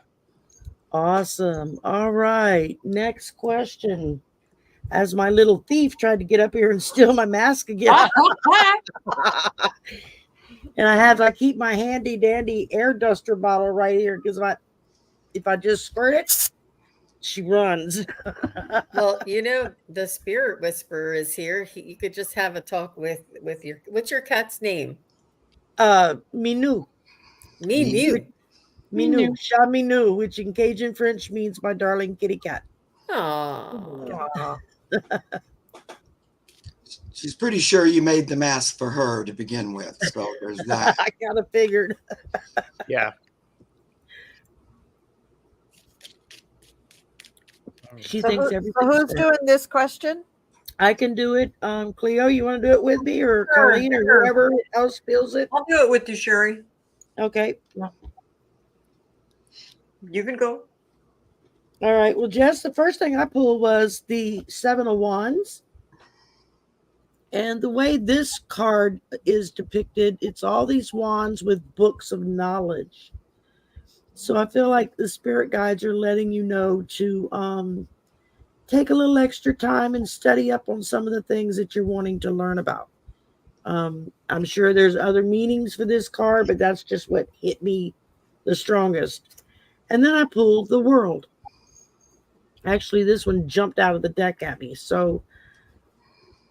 Awesome. All right. Next question. As my little thief tried to get up here and steal my mask again. And I keep my handy dandy air duster bottle right here, because if I just squirt it, she runs.
Well, the spirit whisperer is here. You could just have a talk with what's your cat's name?
Minou.
Minou.
Minou. Sha Minou, which in Cajun French means my darling kitty cat.
Aww.
She's pretty sure you made the mask for her to begin with. So there's that.
I kind of figured.
Yeah.
She thinks everything.
So who's doing this question?
I can do it. Cleo, you want to do it with me, or Colleen, or whoever else feels it?
I'll do it with you, Sherry.
Okay.
You can go.
All right. Well, Jess, the first thing I pulled was the Seven of Wands. And the way this card is depicted, it's all these wands with books of knowledge. So I feel like the spirit guides are letting you know to take a little extra time and study up on some of the things that you're wanting to learn about. I'm sure there's other meanings for this card, but that's just what hit me the strongest. And then I pulled the World. Actually, this one jumped out of the deck at me. So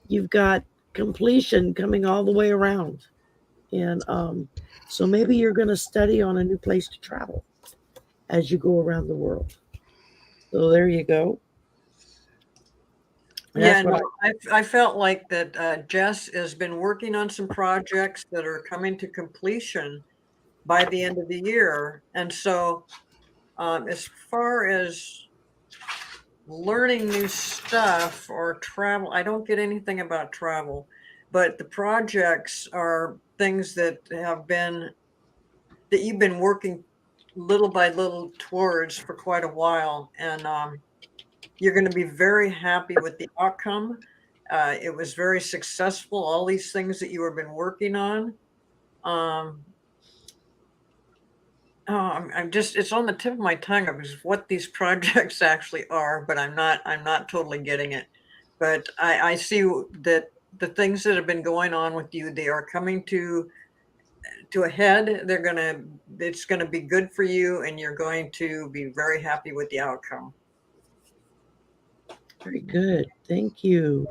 you've got completion coming all the way around. And so maybe you're going to study on a new place to travel as you go around the world. So there you go.
Yeah, no, I felt like that Jess has been working on some projects that are coming to completion by the end of the year. And so as far as learning new stuff or travel. I don't get anything about travel, but the projects are things that you've been working little by little towards for quite a while, and you're going to be very happy with the outcome. It was very successful. All these things that you have been working on. I'm just, it's on the tip of my tongue of what these projects actually are, but I'm not totally getting it. But I see that the things that have been going on with you, they are coming to a head. It's gonna be good for you, and you're going to be very happy with the outcome.
Very good. Thank you.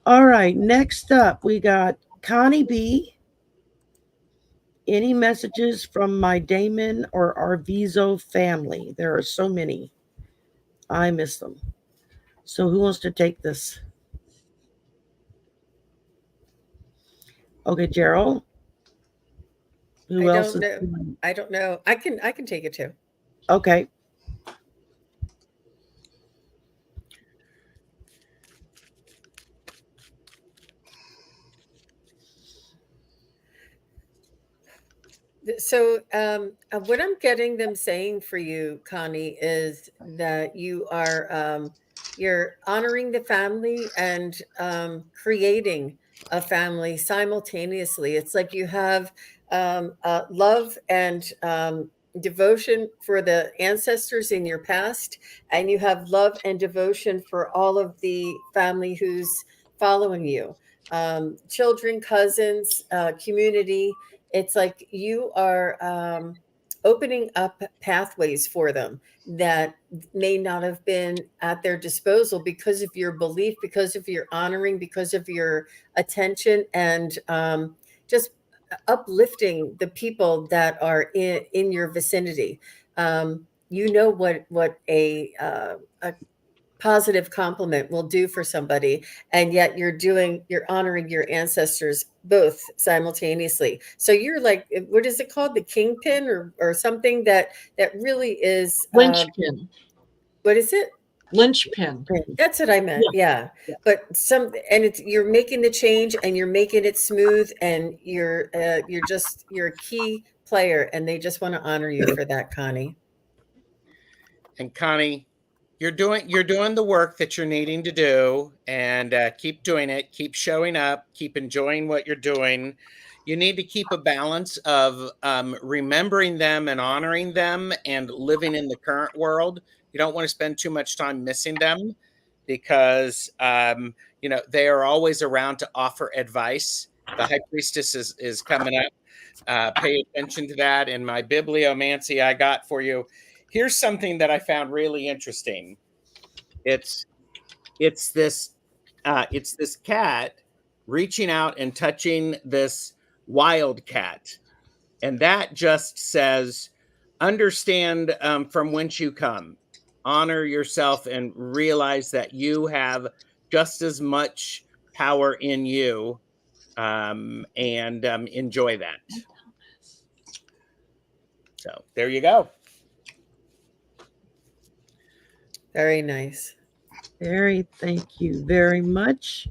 All right. Next up, we got Connie B. Any messages from my Damon or Arvizo family? There are so many. I miss them. So who wants to take this? Okay, Gerald. Who else?
I don't know. I can take it too.
Okay.
So what I'm getting them saying for you, Connie, is that you are you're honoring the family and creating a family simultaneously. It's like you have love and devotion for the ancestors in your past, and you have love and devotion for all of the family who's following you, children, cousins, community. It's like you are opening up pathways for them that may not have been at their disposal because of your belief, because of your honoring, because of your attention, and just uplifting the people that are in your vicinity. You know what a positive compliment will do for somebody, and yet you're honoring your ancestors both simultaneously. So you're like, what is it called, the kingpin or something that really is
linchpin.
What is it?
Linchpin.
That's what I meant. Yeah. But you're making the change, and you're making it smooth, and you're a key player, and they just want to honor you for that, Connie.
And Connie, you're doing the work that you're needing to do, and keep doing it. Keep showing up. Keep enjoying what you're doing. You need to keep a balance of remembering them and honoring them and living in the current world. You don't want to spend too much time missing them, because they are always around to offer advice. The High Priestess is coming up. Pay attention to that. In my bibliomancy I got for you, here's something that I found really interesting. It's this cat reaching out and touching this wild cat, and that just says, understand from whence you come, honor yourself, and realize that you have just as much power in you, and enjoy that. So there you go.
Very nice.
Thank you very much.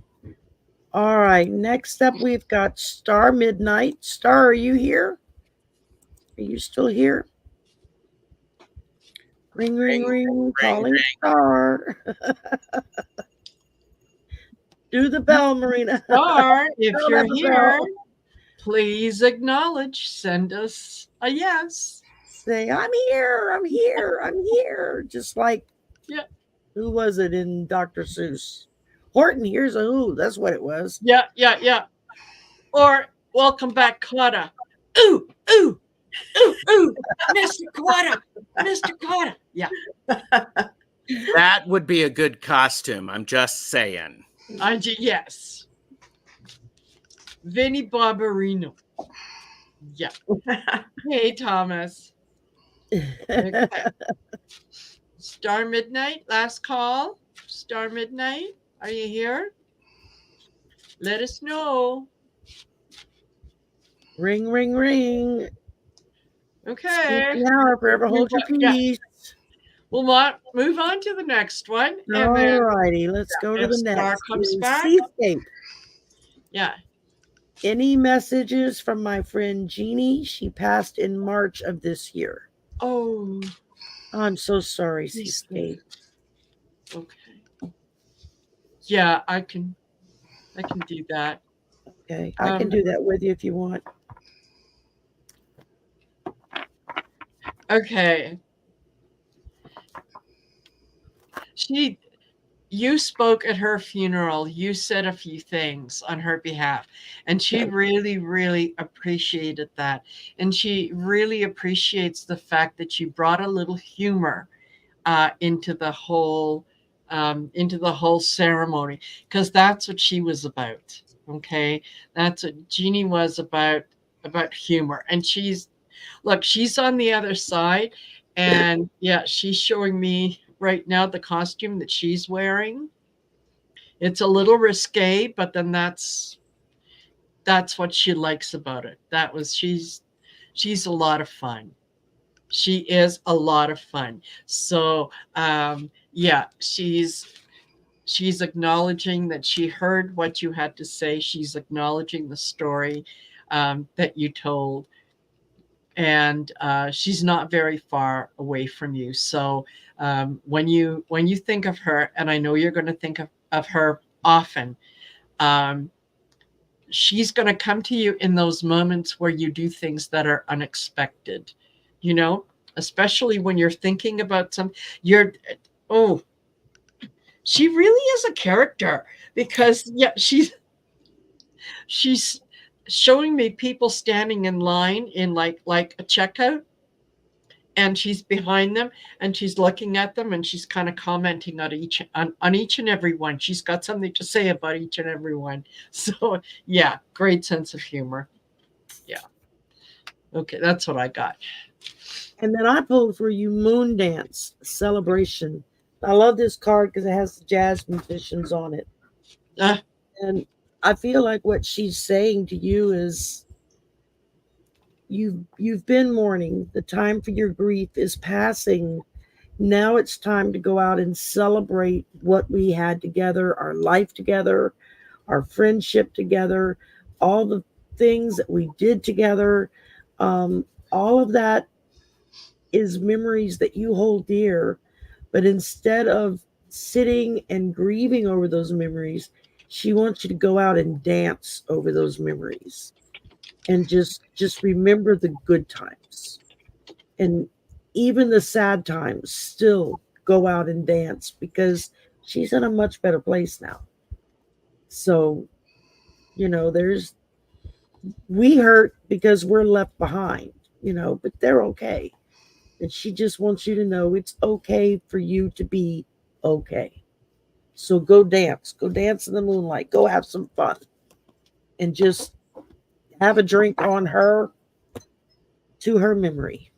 All right, next up we've got Star Midnight. Star, are you here? Are you still here? Ring, ring, ring, calling Star. Do the bell, Marina.
Star, if you're here, please acknowledge. Send us a yes.
Say, I'm here, I'm here, I'm here. Just like, who was it in Dr. Seuss? Horton, here's a who. That's what it was.
Yeah. Or welcome back, Claudia. Ooh, ooh, ooh, ooh, Mr. Quada, Mr. Quada. Yeah.
That would be a good costume. I'm just saying.
Yes. Vinnie Barbarino. Yeah. Hey, Thomas. Okay. Star Midnight, last call. Star Midnight, are you here? Let us know.
Ring, ring, ring.
Okay.
Speak now or forever hold your peace.
We'll move on to the next one. And
All
then
righty, let's go to
if
the
Star
next.
comes back.
Seascape.
Yeah.
Any messages from my friend Jeannie? She passed in March of this year.
Oh,
I'm so sorry, Seascape.
okay. Yeah, I can do that.
Okay, I can do that with you if you want.
Okay. You spoke at her funeral. You said a few things on her behalf, and she really, really appreciated that. And she really appreciates the fact that you brought a little humor into the whole ceremony, because that's what she was about. Okay, that's what Jeannie was about humor. And she's on the other side, and yeah, she's showing me right now the costume that she's wearing. It's a little risque, but then that's what she likes about it. She's a lot of fun. She is a lot of fun. So yeah, she's acknowledging that she heard what you had to say. She's acknowledging the story that you told, and she's not very far away from you. So when you think of her, and I know you're going to think of her often, she's going to come to you in those moments where you do things that are unexpected, especially when you're thinking about she really is a character, because yeah, she's showing me people standing in line in like a checkout, and she's behind them, and she's looking at them, and she's kind of commenting on each and every one. She's got something to say about each and every one. So yeah, great sense of humor. Yeah. Okay, that's what I got.
And then I pulled for you Moon Dance Celebration. I love this card because it has the jazz musicians on it. And I feel like what she's saying to you is you've been mourning. The time for your grief is passing. Now it's time to go out and celebrate what we had together, our life together, our friendship together, all the things that we did together. All of that is memories that you hold dear. But instead of sitting and grieving over those memories, she wants you to go out and dance over those memories and just remember the good times. And even the sad times, still go out and dance, because she's in a much better place now. So, we hurt because we're left behind, but they're okay. And she just wants you to know it's okay for you to be okay. So go dance in the moonlight, go have some fun, and just have a drink on her, to her memory.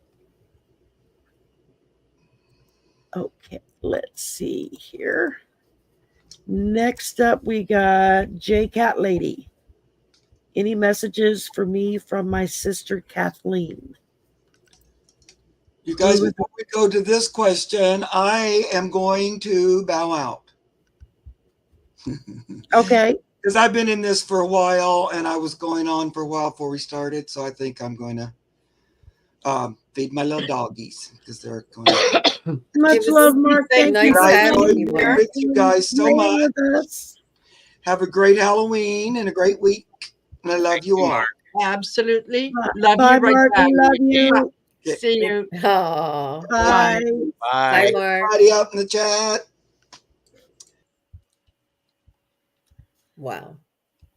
Okay, let's see here. Next up, we got J Cat Lady. Any messages for me from my sister Kathleen?
You guys, before we go to this question, I am going to bow out.
Okay.
Because I've been in this for a while, and I was going on for a while before we started, so I think I'm going to feed my little doggies, because they're going to...
Much love, Mark. Thank you.
I enjoyed being with you guys so much. Have a great Halloween and a great week, and I love you all.
Absolutely. Love
Bye,
you right
Mark.
back.
We love you.
Okay.
See you.
Oh,
bye.
Bye, Mark.
Everybody out in the chat.
Wow.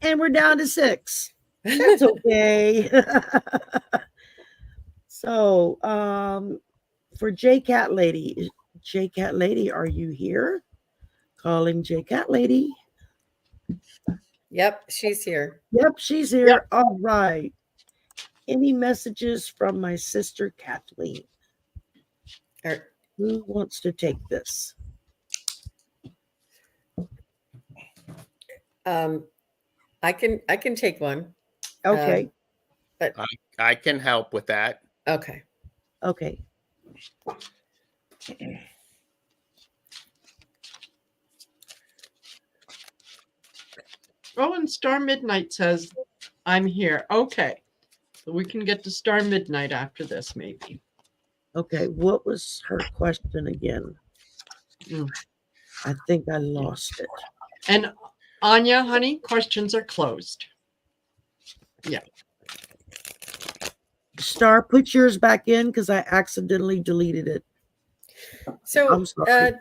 And we're down to 6. That's okay. So, for J Cat Lady, are you here? Calling J Cat Lady.
Yep, she's here.
Yep, she's here. Yep. All right. Any messages from my sister Kathleen? Who wants to take this?
I can take one.
Okay.
But
I can help with that.
Okay.
Okay.
Oh, and Star Midnight says, I'm here. Okay. So we can get to Star Midnight after this, maybe.
Okay, what was her question again? I think I lost it.
And Anya, honey, questions are closed. Yeah.
Star, put yours back in because I accidentally deleted it.
So,
I'm sorry.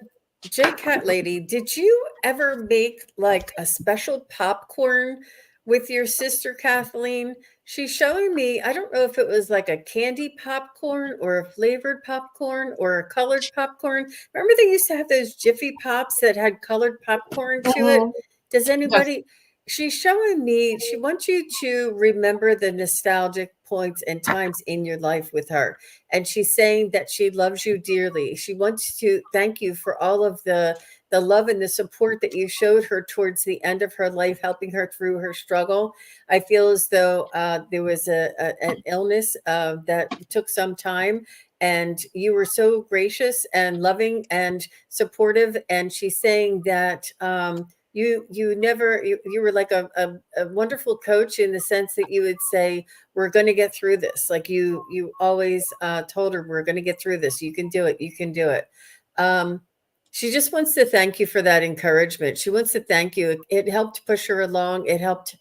J-Cat Lady, did you ever make like a special popcorn with your sister Kathleen? She's showing me, I don't know if it was like a candy popcorn or a flavored popcorn or a colored popcorn. Remember they used to have those Jiffy Pops that had colored popcorn to it? Does anybody? She's showing me, she wants you to remember the nostalgic points and times in your life with her. And she's saying that she loves you dearly. She wants to thank you for all of the love and the support that you showed her towards the end of her life, helping her through her struggle. I feel as though there was an illness that took some time, and you were so gracious and loving and supportive. And she's saying that you were like a wonderful coach in the sense that you would say, we're going to get through this. Like you always told her, we're going to get through this. You can do it. You can do it. She just wants to thank you for that encouragement. She wants to thank you. It helped push her along. It helped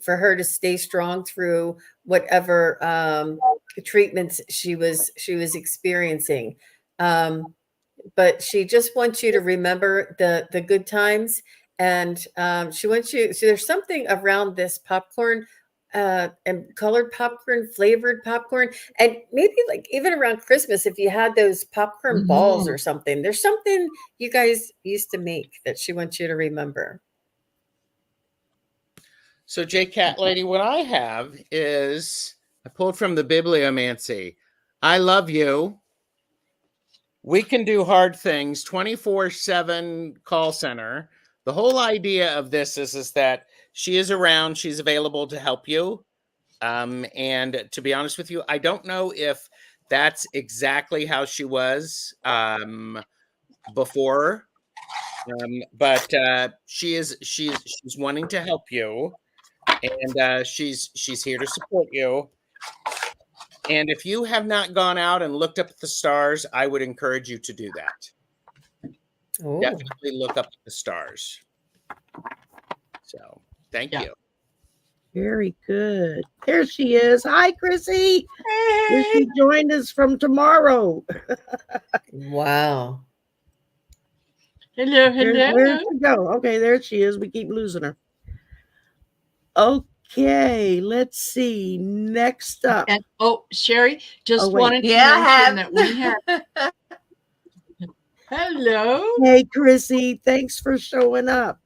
for her to stay strong through whatever treatments she was experiencing. But she just wants you to remember the good times. And she wants you, so there's something around this popcorn and colored popcorn, flavored popcorn, and maybe like even around Christmas, if you had those popcorn balls or something, there's something you guys used to make that she wants you to remember.
So J-Cat Lady, what I have is, I pulled from the Bibliomancy. I love you. We can do hard things, 24/7 call center. The whole idea of this is that she is around, she's available to help you. And to be honest with you, I don't know if that's exactly how she was before, but she's wanting to help you, and she's here to support you. And if you have not gone out and looked up at the stars, I would encourage you to do that.
Ooh.
Definitely look up at the stars. So thank you.
Very good. There she is. Hi, Chrissy. Hey. She joined us from tomorrow.
Wow.
Hello.
Where'd she go? Okay, there she is. We keep losing her. Okay, let's see. Next up.
And Sherry, just wanted to mention that we have. Hello.
Hey, Chrissy. Thanks for showing up.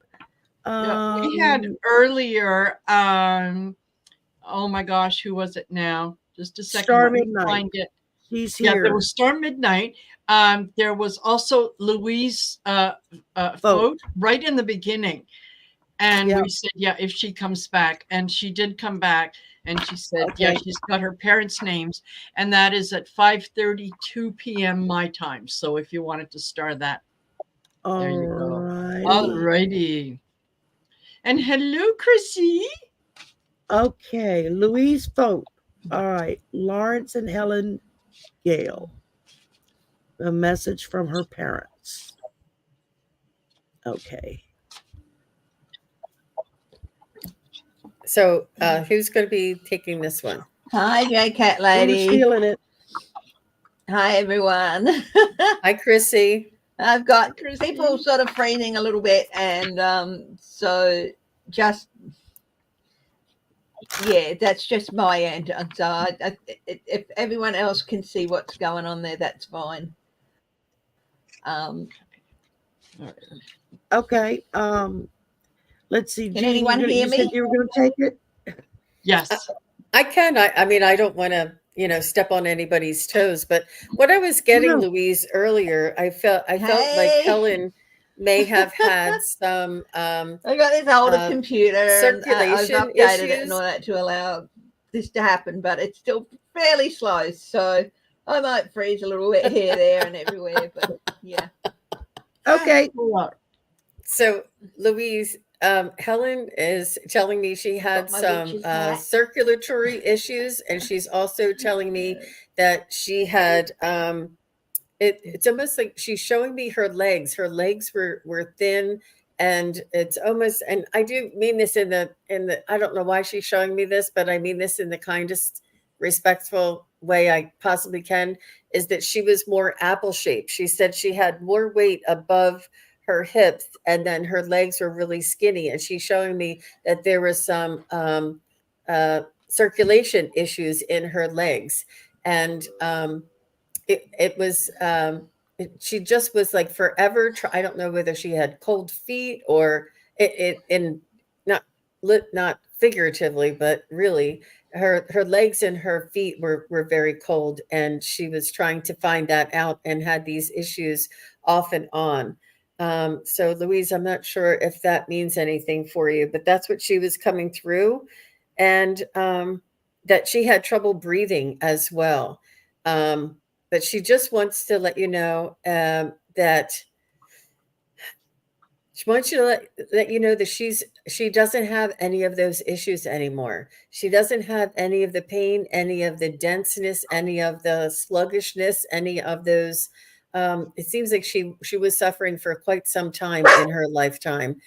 We had earlier. Oh my gosh, who was it now? Just a second.
Star Midnight.
Find it.
She's here.
Yeah, there was Star Midnight. There was also Louise Fote right in the beginning. And we said, if she comes back. And she did come back. And she said, she's got her parents' names. And that is at 5:32 p.m. my time. So if you wanted to star that, there you go. All righty. And hello, Chrissy.
Okay, Louise Fote. All right, Lawrence and Helen Gale. A message from her parents. Okay.
So who's going to be taking this one?
Hi, J-Cat Lady.
Who's feeling it?
Hi, everyone.
Hi, Chrissy.
I've got people sort of freezing a little bit, and so just that's just my end. And so if everyone else can see what's going on there, that's fine.
Okay. Let's see.
Can anyone hear me?
You said you were going to take it?
Yes.
I can. I mean, I don't want to, step on anybody's toes, but what I was getting, Louise, earlier, I felt like Helen may have had some
I got this older computer
circulation
and I've updated
issues
it and all that to allow this to happen, but it's still fairly slow. So I might freeze a little bit here, there, and everywhere, but yeah.
Okay.
So, Louise, Helen is telling me she had
Got my
some
witch's hat.
circulatory issues, and she's also telling me that she had it's almost like she's showing me her legs. Her legs were thin, and it's almost, and I do mean this in the I don't know why she's showing me this, but I mean this in the kindest, respectful way I possibly can, is that she was more apple shaped. She said she had more weight above her hips, and then her legs were really skinny. And she's showing me that there was some circulation issues in her legs, and it was she just was like forever. I don't know whether she had cold feet or it in not not figuratively, but really her legs and her feet were very cold, and she was trying to find that out and had these issues off and on. So Louise, I'm not sure if that means anything for you, but that's what she was coming through, and that she had trouble breathing as well. But she just wants to let you know that she wants you to let you know that she doesn't have any of those issues anymore. She doesn't have any of the pain, any of the denseness, any of the sluggishness, any of those. It seems like she was suffering for quite some time in her lifetime,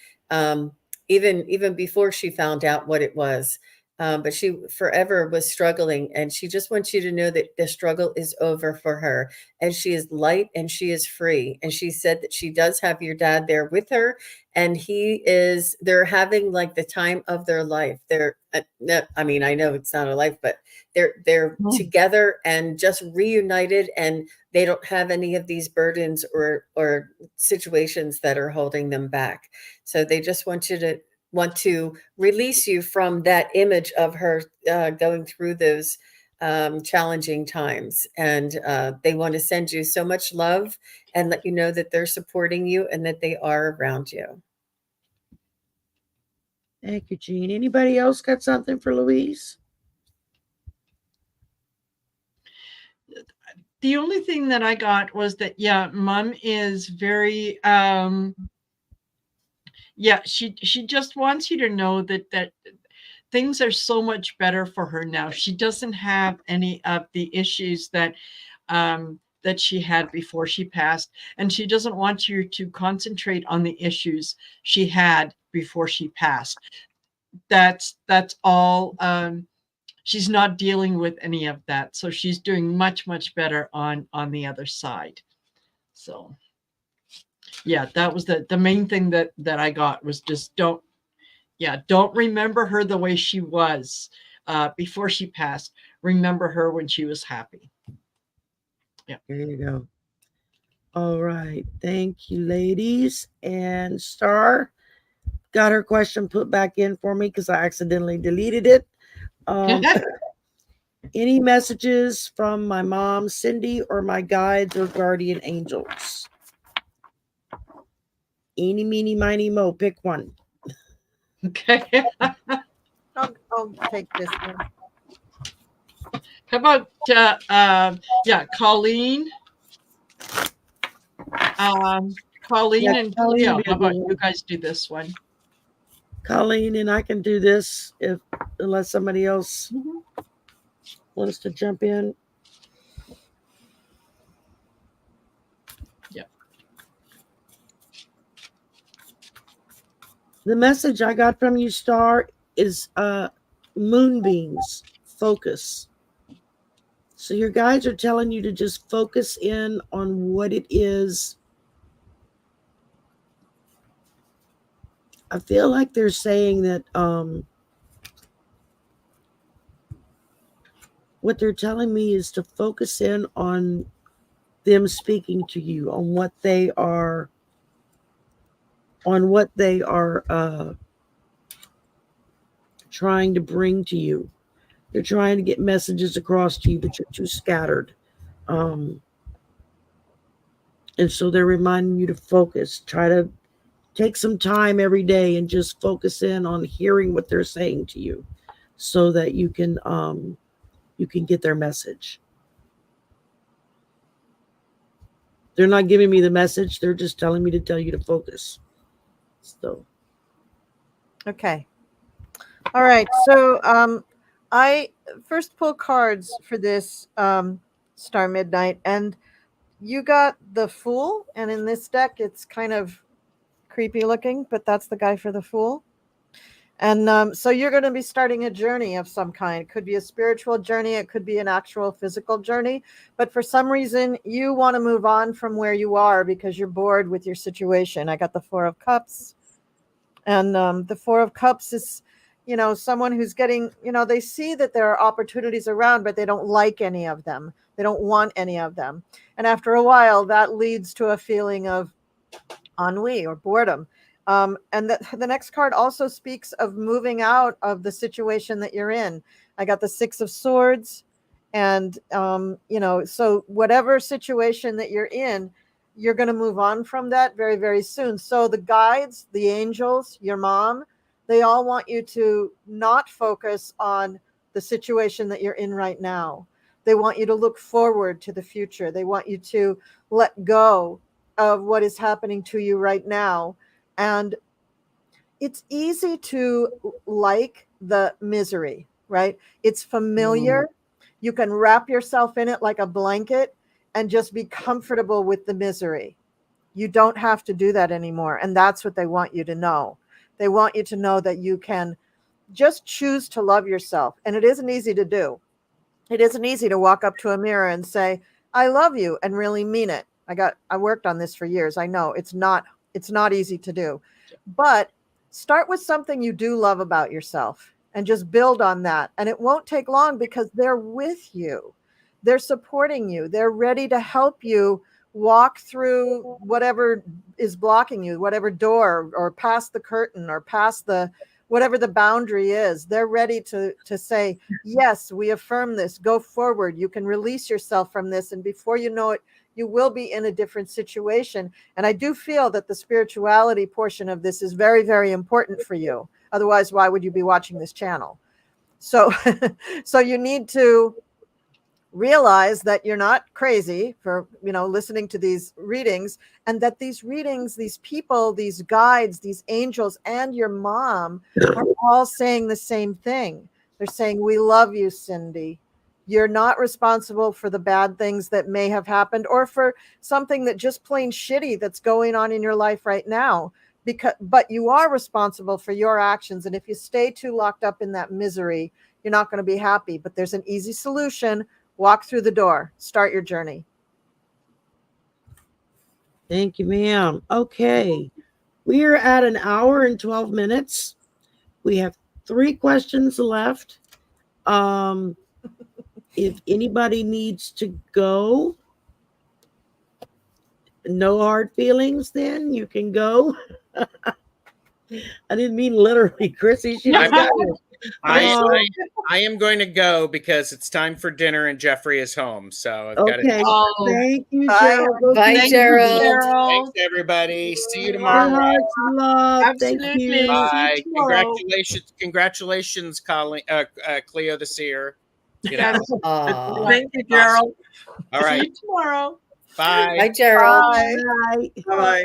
even before she found out what it was. But she forever was struggling, and she just wants you to know that the struggle is over for her, and she is light and she is free. And she said that she does have your dad there with her, and they're having like the time of their life. I mean, I know it's not a life, but they're together and just reunited, and they don't have any of these burdens or situations that are holding them back. So they just want to release you from that image of her going through those challenging times. And they want to send you so much love and let you know that they're supporting you and that they are around you.
Thank you, Jean. Anybody else got something for Louise?
The only thing that I got was that, yeah, Mom is very, yeah, she just wants you to know that things are so much better for her now. She doesn't have any of the issues that she had before she passed, and she doesn't want you to concentrate on the issues she had before she passed. That's all. She's not dealing with any of that, so she's doing much better on the other side. So yeah, that was the main thing that I got, was just don't remember her the way she was before she passed. Remember her when she was happy. Yeah,
there you go. All right, thank you, ladies. And Star got her question put back in for me because I accidentally deleted it. Any messages from my mom, Cindy, or my guides or guardian angels? Eeny, meeny, miny, mo. Pick one.
Okay.
I'll take this one.
How about Colleen? Colleen and Cleo. How about you guys do this one?
Colleen and I can do this unless somebody else wants to jump in.
Yeah.
The message I got from you, Star, is moonbeams, focus. So your guides are telling you to just focus in on what it is. I feel like they're saying that what they're telling me is to focus in on them speaking to you, on what they are trying to bring to you. They're trying to get messages across to you, but you're too scattered. And so they're reminding you to focus. Try to take some time every day and just focus in on hearing what they're saying to you so that you can get their message. They're not giving me the message. They're just telling me to tell you to focus. So
Okay. All right. So I first pull cards for this Star Midnight, and you got the Fool, and in this deck it's kind of creepy looking, but that's the guy for the Fool. And so you're going to be starting a journey of some kind. It could be a spiritual journey. It could be an actual physical journey. But for some reason, you want to move on from where you are because you're bored with your situation. I got the Four of Cups. And the Four of Cups is, someone who's getting, they see that there are opportunities around, but they don't like any of them. They don't want any of them. And after a while, that leads to a feeling of ennui or boredom. And the next card also speaks of moving out of the situation that you're in. I got the Six of Swords. And, so whatever situation that you're in, you're going to move on from that very, very soon. So the guides, the angels, your mom, they all want you to not focus on the situation that you're in right now. They want you to look forward to the future. They want you to let go of what is happening to you right now. And it's easy to like the misery, right? It's familiar. You can wrap yourself in it like a blanket and just be comfortable with the misery. You don't have to do that anymore. And that's what they want you to know. They want you to know that you can just choose to love yourself. And it isn't easy to do. It isn't easy to walk up to a mirror and say, I love you, and really mean it. I worked on this for years. I know it's not easy to do, but start with something you do love about yourself and just build on that. And it won't take long because they're with you. They're supporting you. They're ready to help you walk through whatever is blocking you, whatever door, or past the curtain, or past the whatever the boundary is. They're ready to say, yes, we affirm this. Go forward. You can release yourself from this. And before you know it, you will be in a different situation. And I do feel that the spirituality portion of this is very, very important for you. Otherwise, why would you be watching this channel? So, so you need to realize that you're not crazy for, listening to these readings, and that these readings, these people, these guides, these angels, and your mom are all saying the same thing. They're saying, we love you, Cindy. You're not responsible for the bad things that may have happened, or for something that just plain shitty that's going on in your life right now. But you are responsible for your actions. And if you stay too locked up in that misery, you're not going to be happy. But there's an easy solution. Walk through the door. Start your journey.
Thank you, ma'am. Okay. We are at an hour and 12 minutes. We have 3 questions left. If anybody needs to go, no hard feelings, then you can go. I didn't mean literally, Chrissy.
I am going to go because it's time for dinner and Jeffrey is home. So I've got to.
Thank you,
Gerald. Bye, Gerald.
Thanks, everybody. See you tomorrow.
Love. Thank you.
Bye. Congratulations, Colleen, Cleo the Seer.
Yes. Thank you, Gerald.
All right.
See you tomorrow.
Bye.
Bye, Gerald.
Bye. Bye.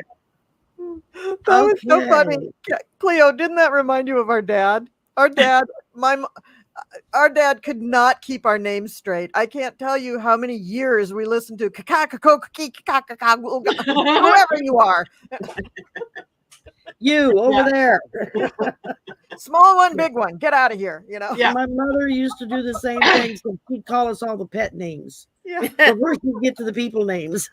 That was so funny. Cleo, didn't that remind you of our dad? Our dad could not keep our names straight. I can't tell you how many years we listened to whoever you are.
You over there.
Small one, big one. Get out of here.
Yeah. My mother used to do the same thing. So she'd call us all the pet names.
Yeah.
But first you get to the people names.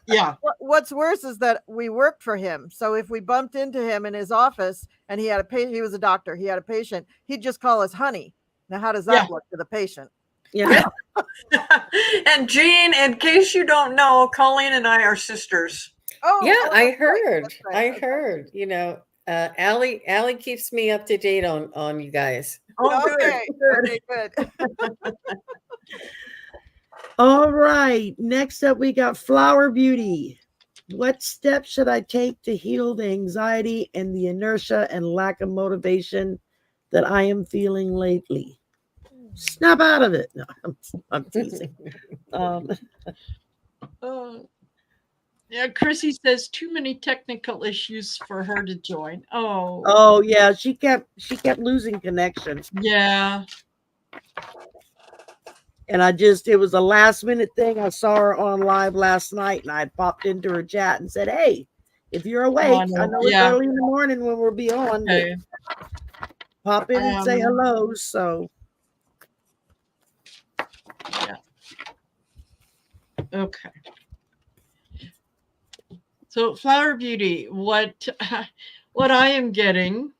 Yeah.
What's worse is that we worked for him. So if we bumped into him in his office and he had a patient, he was a doctor, he had a patient, he'd just call us honey. Now, how does that look to the patient?
Yeah.
And Jean, in case you don't know, Colleen and I are sisters.
I heard. Right. I heard. Allie keeps me up to date on you guys.
Okay. Good.
All right. Next up, we got Flower Beauty. What steps should I take to heal the anxiety and the inertia and lack of motivation that I am feeling lately? Snap out of it. No, I'm teasing.
Yeah, Chrissy says too many technical issues for her to join.
Oh yeah, she kept losing connection.
Yeah.
And it was a last minute thing. I saw her on live last night and I popped into her chat and said, "Hey, if you're awake, I know it's early in the morning when we'll be on,
Okay.
pop in and say hello." So
yeah. Okay. So Flower Beauty, what I am getting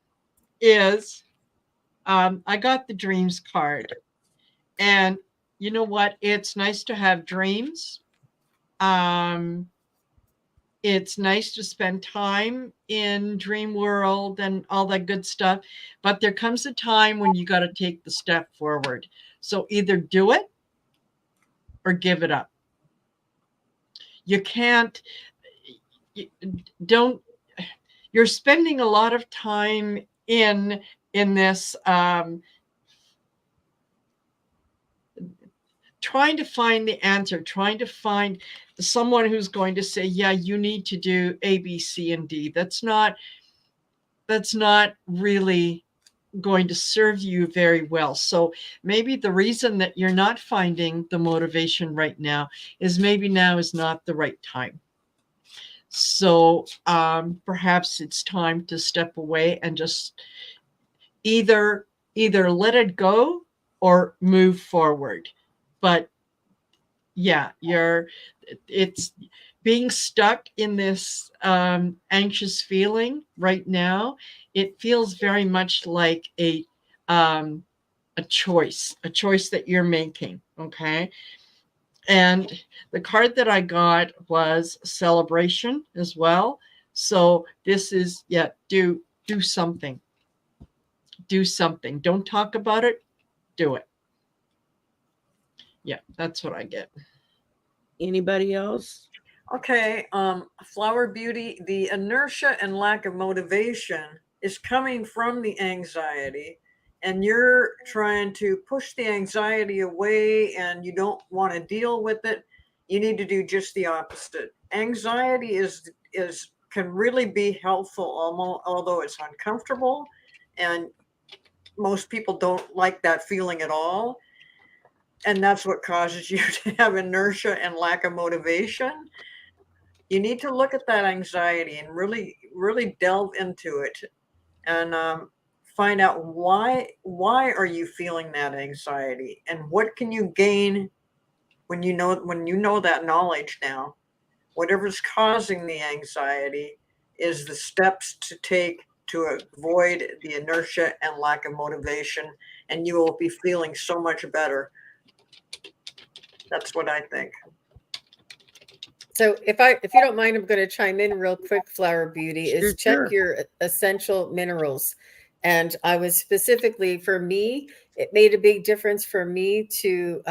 is I got the dreams card. And you know what? It's nice to have dreams. It's nice to spend time in dream world and all that good stuff. But there comes a time when you got to take the step forward. So either do it or give it up. You can't, you're spending a lot of time in this trying to find the answer, trying to find someone who's going to say, yeah, you need to do A, B, C, and D. That's not really going to serve you very well. So maybe the reason that you're not finding the motivation right now is maybe now is not the right time. So perhaps it's time to step away and just either let it go or move forward. But yeah, it's being stuck in this anxious feeling right now. It feels very much like a choice that you're making. Okay. And the card that I got was celebration as well. So this is, yeah, do something. Do something. Don't talk about it. Do it. Yeah, that's what I get.
Anybody else?
Okay, Flower Beauty, the inertia and lack of motivation is coming from the anxiety, and you're trying to push the anxiety away and you don't want to deal with it. You need to do just the opposite. Anxiety is can really be helpful, although it's uncomfortable, and most people don't like that feeling at all. And that's what causes you to have inertia and lack of motivation. You need to look at that anxiety and really delve into it and find out why are you feeling that anxiety and what can you gain when you know that knowledge. Now whatever's causing the anxiety is the steps to take to avoid the inertia and lack of motivation, and you will be feeling so much better. That's what I think.
So if you don't mind, I'm going to chime in real quick. Flower Beauty is check your essential minerals. And I was specifically, for me, it made a big difference for me to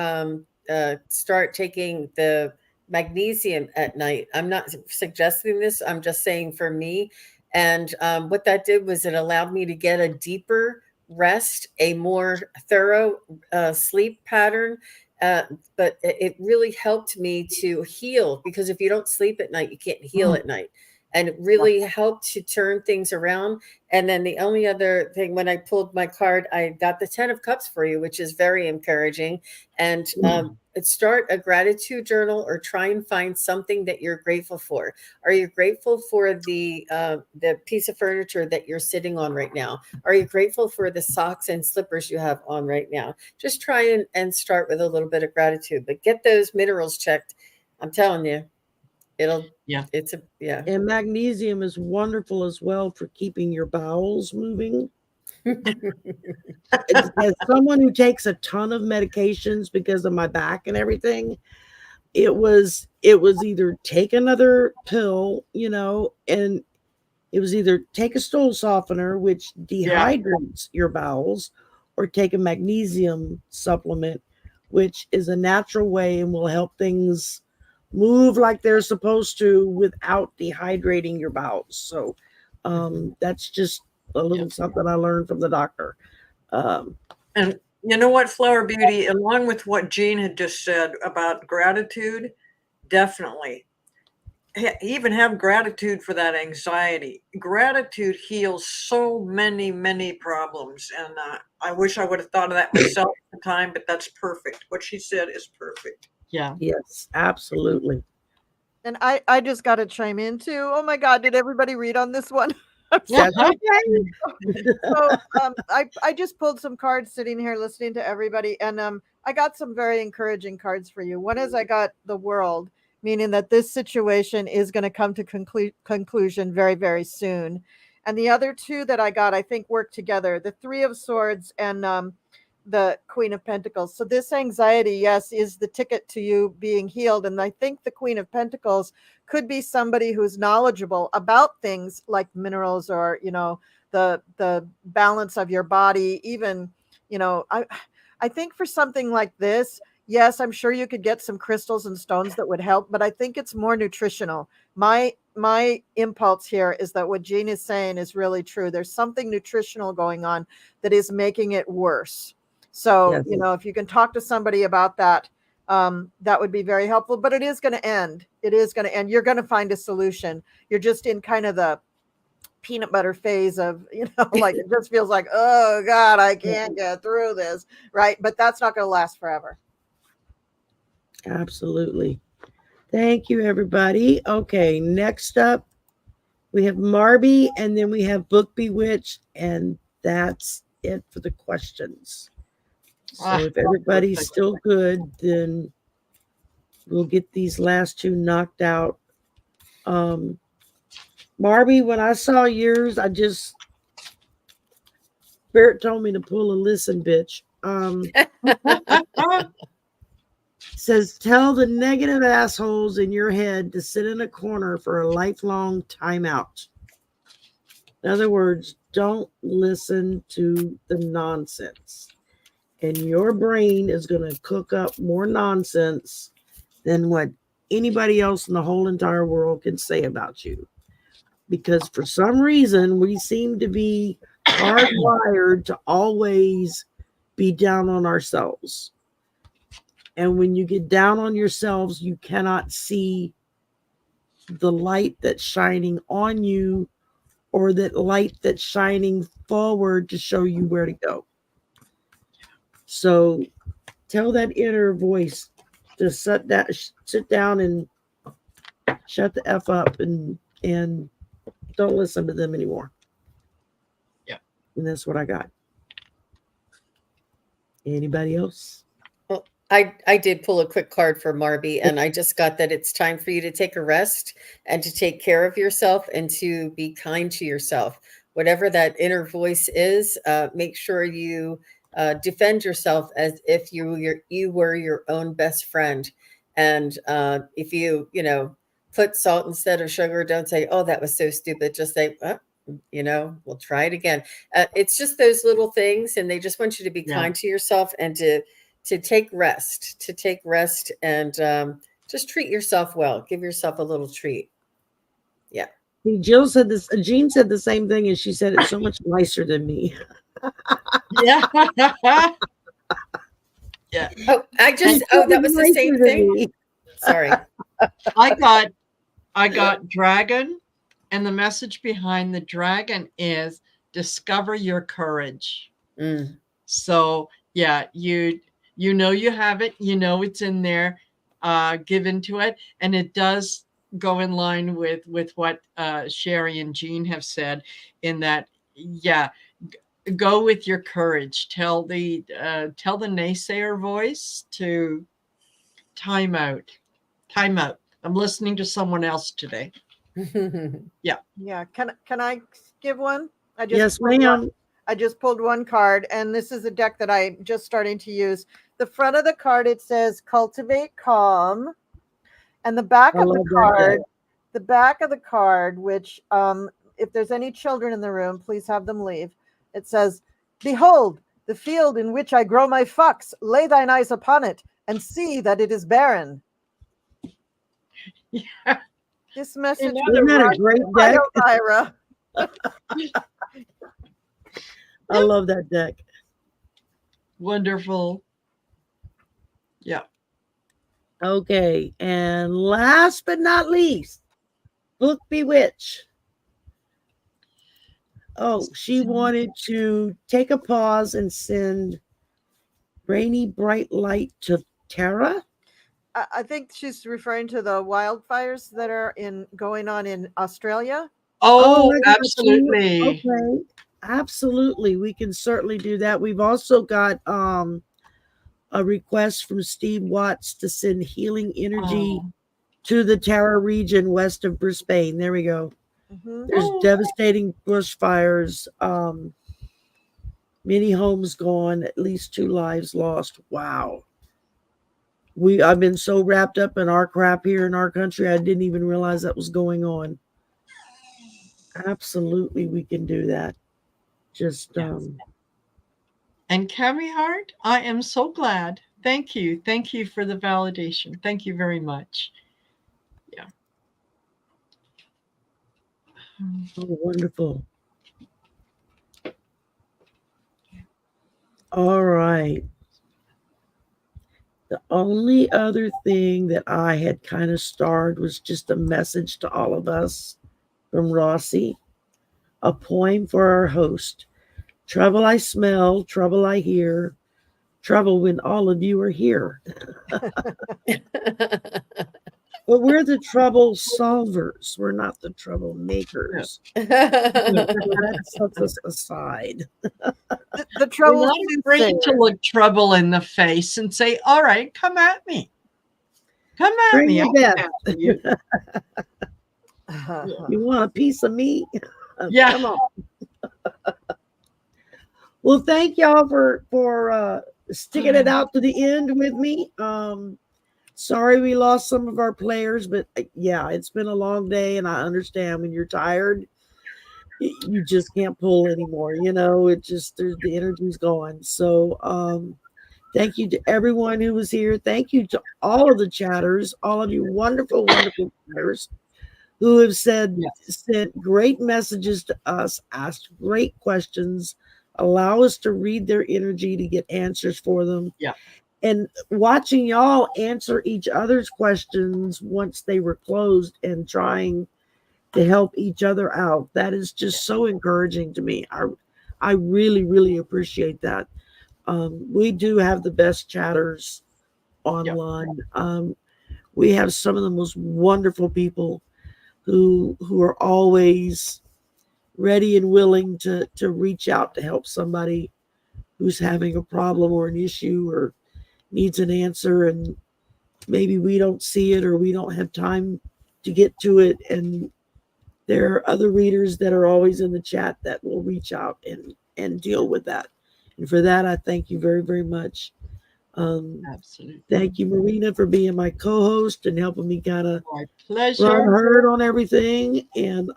start taking the magnesium at night. I'm not suggesting this. I'm just saying for me. And what that did was it allowed me to get a deeper rest, a more thorough sleep pattern. But it really helped me to heal, because if you don't sleep at night, you can't heal at night. And it really helped to turn things around. And then the only other thing, when I pulled my card, I got the 10 of Cups for you, which is very encouraging. And start a gratitude journal or try and find something that you're grateful for. Are you grateful for the piece of furniture that you're sitting on right now? Are you grateful for the socks and slippers you have on right now? Just try and start with a little bit of gratitude, but get those minerals checked. I'm telling you,
And magnesium is wonderful as well for keeping your bowels moving. As someone who takes a ton of medications because of my back and everything, it was either take another pill, and it was either take a stool softener, which dehydrates your bowels, or take a magnesium supplement, which is a natural way and will help things move like they're supposed to without dehydrating your bowels. So that's just a little something I learned from the doctor.
And you know what, Flower Beauty, along with what Jean had just said about gratitude, definitely even have gratitude for that anxiety. Gratitude heals so many, many problems. And I wish I would have thought of that myself at the time, but that's perfect. What she said is perfect.
Yeah.
Yes, absolutely.
And I just got to chime in too. Oh my God, did everybody read on this one?
That's okay.
So I just pulled some cards sitting here listening to everybody, and I got some very encouraging cards for you. One is I got the World, meaning that this situation is going to come to conclusion very, very soon. And the other two that I got, I think, work together: the Three of Swords and the Queen of Pentacles. So this anxiety, yes, is the ticket to you being healed. And I think the Queen of Pentacles could be somebody who's knowledgeable about things like minerals, or the balance of your body. Even I think for something like this, yes, I'm sure you could get some crystals and stones that would help, but I think it's more nutritional. My impulse here is that what Jean is saying is really true. There's something nutritional going on that is making it worse. So
Yes.
if you can talk to somebody about that, that would be very helpful. But it is going to end. You're going to find a solution. You're just in kind of the peanut butter phase of, like it just feels like, oh God, I can't get through this, right? But that's not going to last forever.
Absolutely. Thank you, everybody. Okay, next up, we have Marby, and then we have Book Bewitched, and that's it for the questions. So if everybody's still good, then we'll get these last two knocked out. Marby, when I saw yours, Spirit told me to pull a listen, bitch. Says, tell the negative assholes in your head to sit in a corner for a lifelong timeout. In other words, don't listen to the nonsense. And your brain is going to cook up more nonsense than what anybody else in the whole entire world can say about you. Because for some reason, we seem to be hardwired to always be down on ourselves. And when you get down on yourselves, you cannot see the light that's shining on you, or that light that's shining forward to show you where to go. So tell that inner voice to sit down and shut the F up and don't listen to them anymore.
Yeah.
And that's what I got. Anybody else?
Well, I did pull a quick card for Marby, and I just got that it's time for you to take a rest and to take care of yourself and to be kind to yourself. Whatever that inner voice is, make sure you defend yourself as if you were your own best friend. And if you put salt instead of sugar, don't say, "Oh, that was so stupid." Just say, we'll try it again. It's just those little things, and they just want you to be kind to yourself and to take rest and just treat yourself well. Give yourself a little treat. Yeah.
Jill said this. Jean said the same thing, and she said it's so much nicer than me.
Yeah. Yeah.
Oh, that was the same thing. Sorry.
I got dragon, and the message behind the dragon is discover your courage. So yeah, you have it, it's in there, give into it. And it does go in line with what Sherry and Jean have said, in that, go with your courage. Tell the naysayer voice to time out. I'm listening to someone else today. Yeah.
Can I give one?
Yes, ma'am.
I just pulled one card, and this is a deck that I'm just starting to use. The front of the card, it says cultivate calm, and the back of the card, which if there's any children in the room, please have them leave. It says, behold the field in which I grow my fucks, lay thine eyes upon it and see that it is barren.
Yeah.
This message
isn't that a great deck?
Elvira.
I love that deck.
Wonderful. Yeah.
Okay. And last but not least, Book Bewitch. Oh, she wanted to take a pause and send rainy bright light to Tara.
I think she's referring to the wildfires that are going on in Australia.
Oh,
I got you.
absolutely.
Okay. Absolutely. We can certainly do that. We've also got a request from Steve Watts to send healing energy to the Tara region west of Brisbane. There we go. There's devastating bushfires. Many homes gone, at least 2 lives lost. Wow. I've been so wrapped up in our crap here in our country, I didn't even realize that was going on. Absolutely, we can do that. Just
And Cami Hart, I am so glad. Thank you. Thank you for the validation. Thank you very much. Yeah.
Oh, wonderful. All right. The only other thing that I had kind of starred was just a message to all of us from Rossi, a poem for our host. Trouble I smell, trouble I hear, trouble when all of you are here. But we're the trouble solvers. We're not the troublemakers. That sets us aside.
The trouble.
We're not afraid to look trouble in the face and say, all right, come at me. Come at
Bring
me.
your best.
You.
You want a piece of me?
Yeah.
Come on. Well, thank y'all for sticking it out to the end with me. Sorry we lost some of our players, but yeah, it's been a long day, and I understand when you're tired, you just can't pull anymore. You know, the energy's gone. So thank you to everyone who was here. Thank you to all of the chatters, all of you wonderful, wonderful chatters who have sent great messages to us, asked great questions, allow us to read their energy to get answers for them.
Yeah.
And watching y'all answer each other's questions once they were closed and trying to help each other out, that is just so encouraging to me. I really, really appreciate that. We do have the best chatters online. We have some of the most wonderful people who are always ready and willing to reach out to help somebody who's having a problem or an issue or needs an answer, and maybe we don't see it or we don't have time to get to it. And there are other readers that are always in the chat that will reach out and deal with that. And for that, I thank you very, very much.
Absolutely.
Thank you, Marina, for being my co-host and helping me kind of
run
herd on everything. And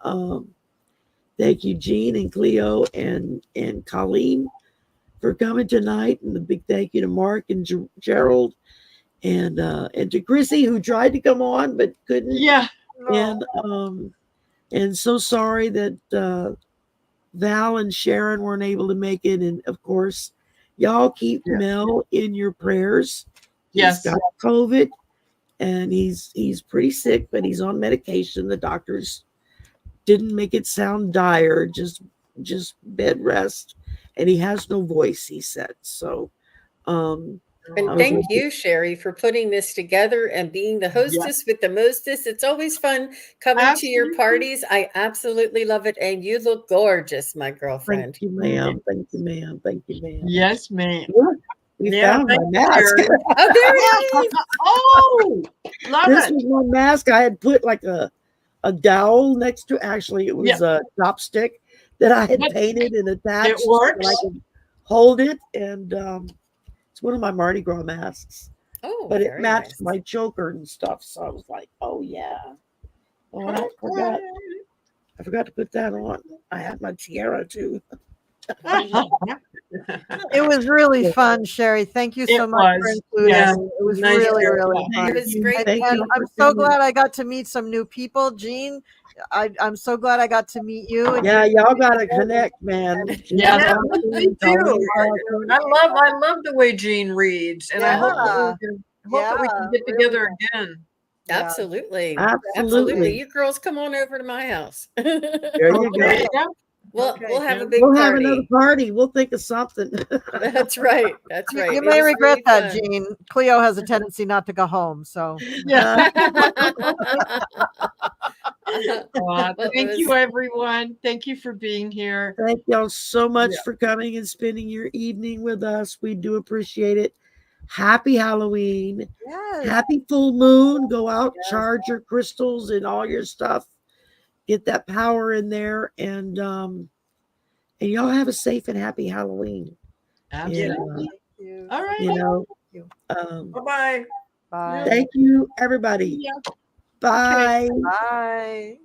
thank you, Jean and Cleo and Colleen for coming tonight. And a big thank you to Mark and Gerald and to Chrissy, who tried to come on but couldn't.
Yeah.
And so sorry that Val and Sharon weren't able to make it. And of course, y'all keep Mel in your prayers.
Yes.
He's got COVID and he's pretty sick, but he's on medication. The doctors didn't make it sound dire, just bed rest. And he has no voice, he said. So
and thank you, Sherry, for putting this together and being the hostess with the mostest. It's always fun coming to your parties. I absolutely love it. And you look gorgeous, my girlfriend.
Thank you, ma'am. Thank you, ma'am. Thank you, ma'am.
Yes, ma'am.
We found my mask.
Oh, there it is.
Oh, love
this
it.
was my mask. I had put like a dowel next to, actually it was a chopstick that I had painted and attached.
It works.
So I could hold it, and it's one of my Mardi Gras masks.
Oh,
but it matched my choker and stuff, so I was like, oh yeah. Oh, I forgot to put that on. I had my tiara too.
It was really fun, Sherry. Thank you so much for including us. It was really fun.
It was great.
And I'm so glad I got to meet some new people. Jean, I'm so glad I got to meet you.
Yeah, y'all got to connect, man.
Yeah, me too. I love the way Jean reads, and I hope we can get together again.
Yeah.
Absolutely.
Absolutely.
You girls come on over to my house.
There you
There
go.
you go.
We'll have a big
We'll
party.
have another party. We'll think of something.
That's right. That's right.
You
It
may
was
regret
really
that,
fun.
Jean. Cleo has a tendency not to go home. So
Yeah.
Well, it
Thank
was-
you, everyone. Thank you for being here.
Thank y'all so much
Yeah.
for coming and spending your evening with us. We do appreciate it. Happy Halloween.
yes.
Happy full moon. Go out, charge your crystals and all your stuff. Get that power in there, and y'all have a safe and happy Halloween.
Absolutely.
You.
All right.
You know,
Bye-bye.
Bye.
thank you, everybody.
Yeah.
Bye.
Bye.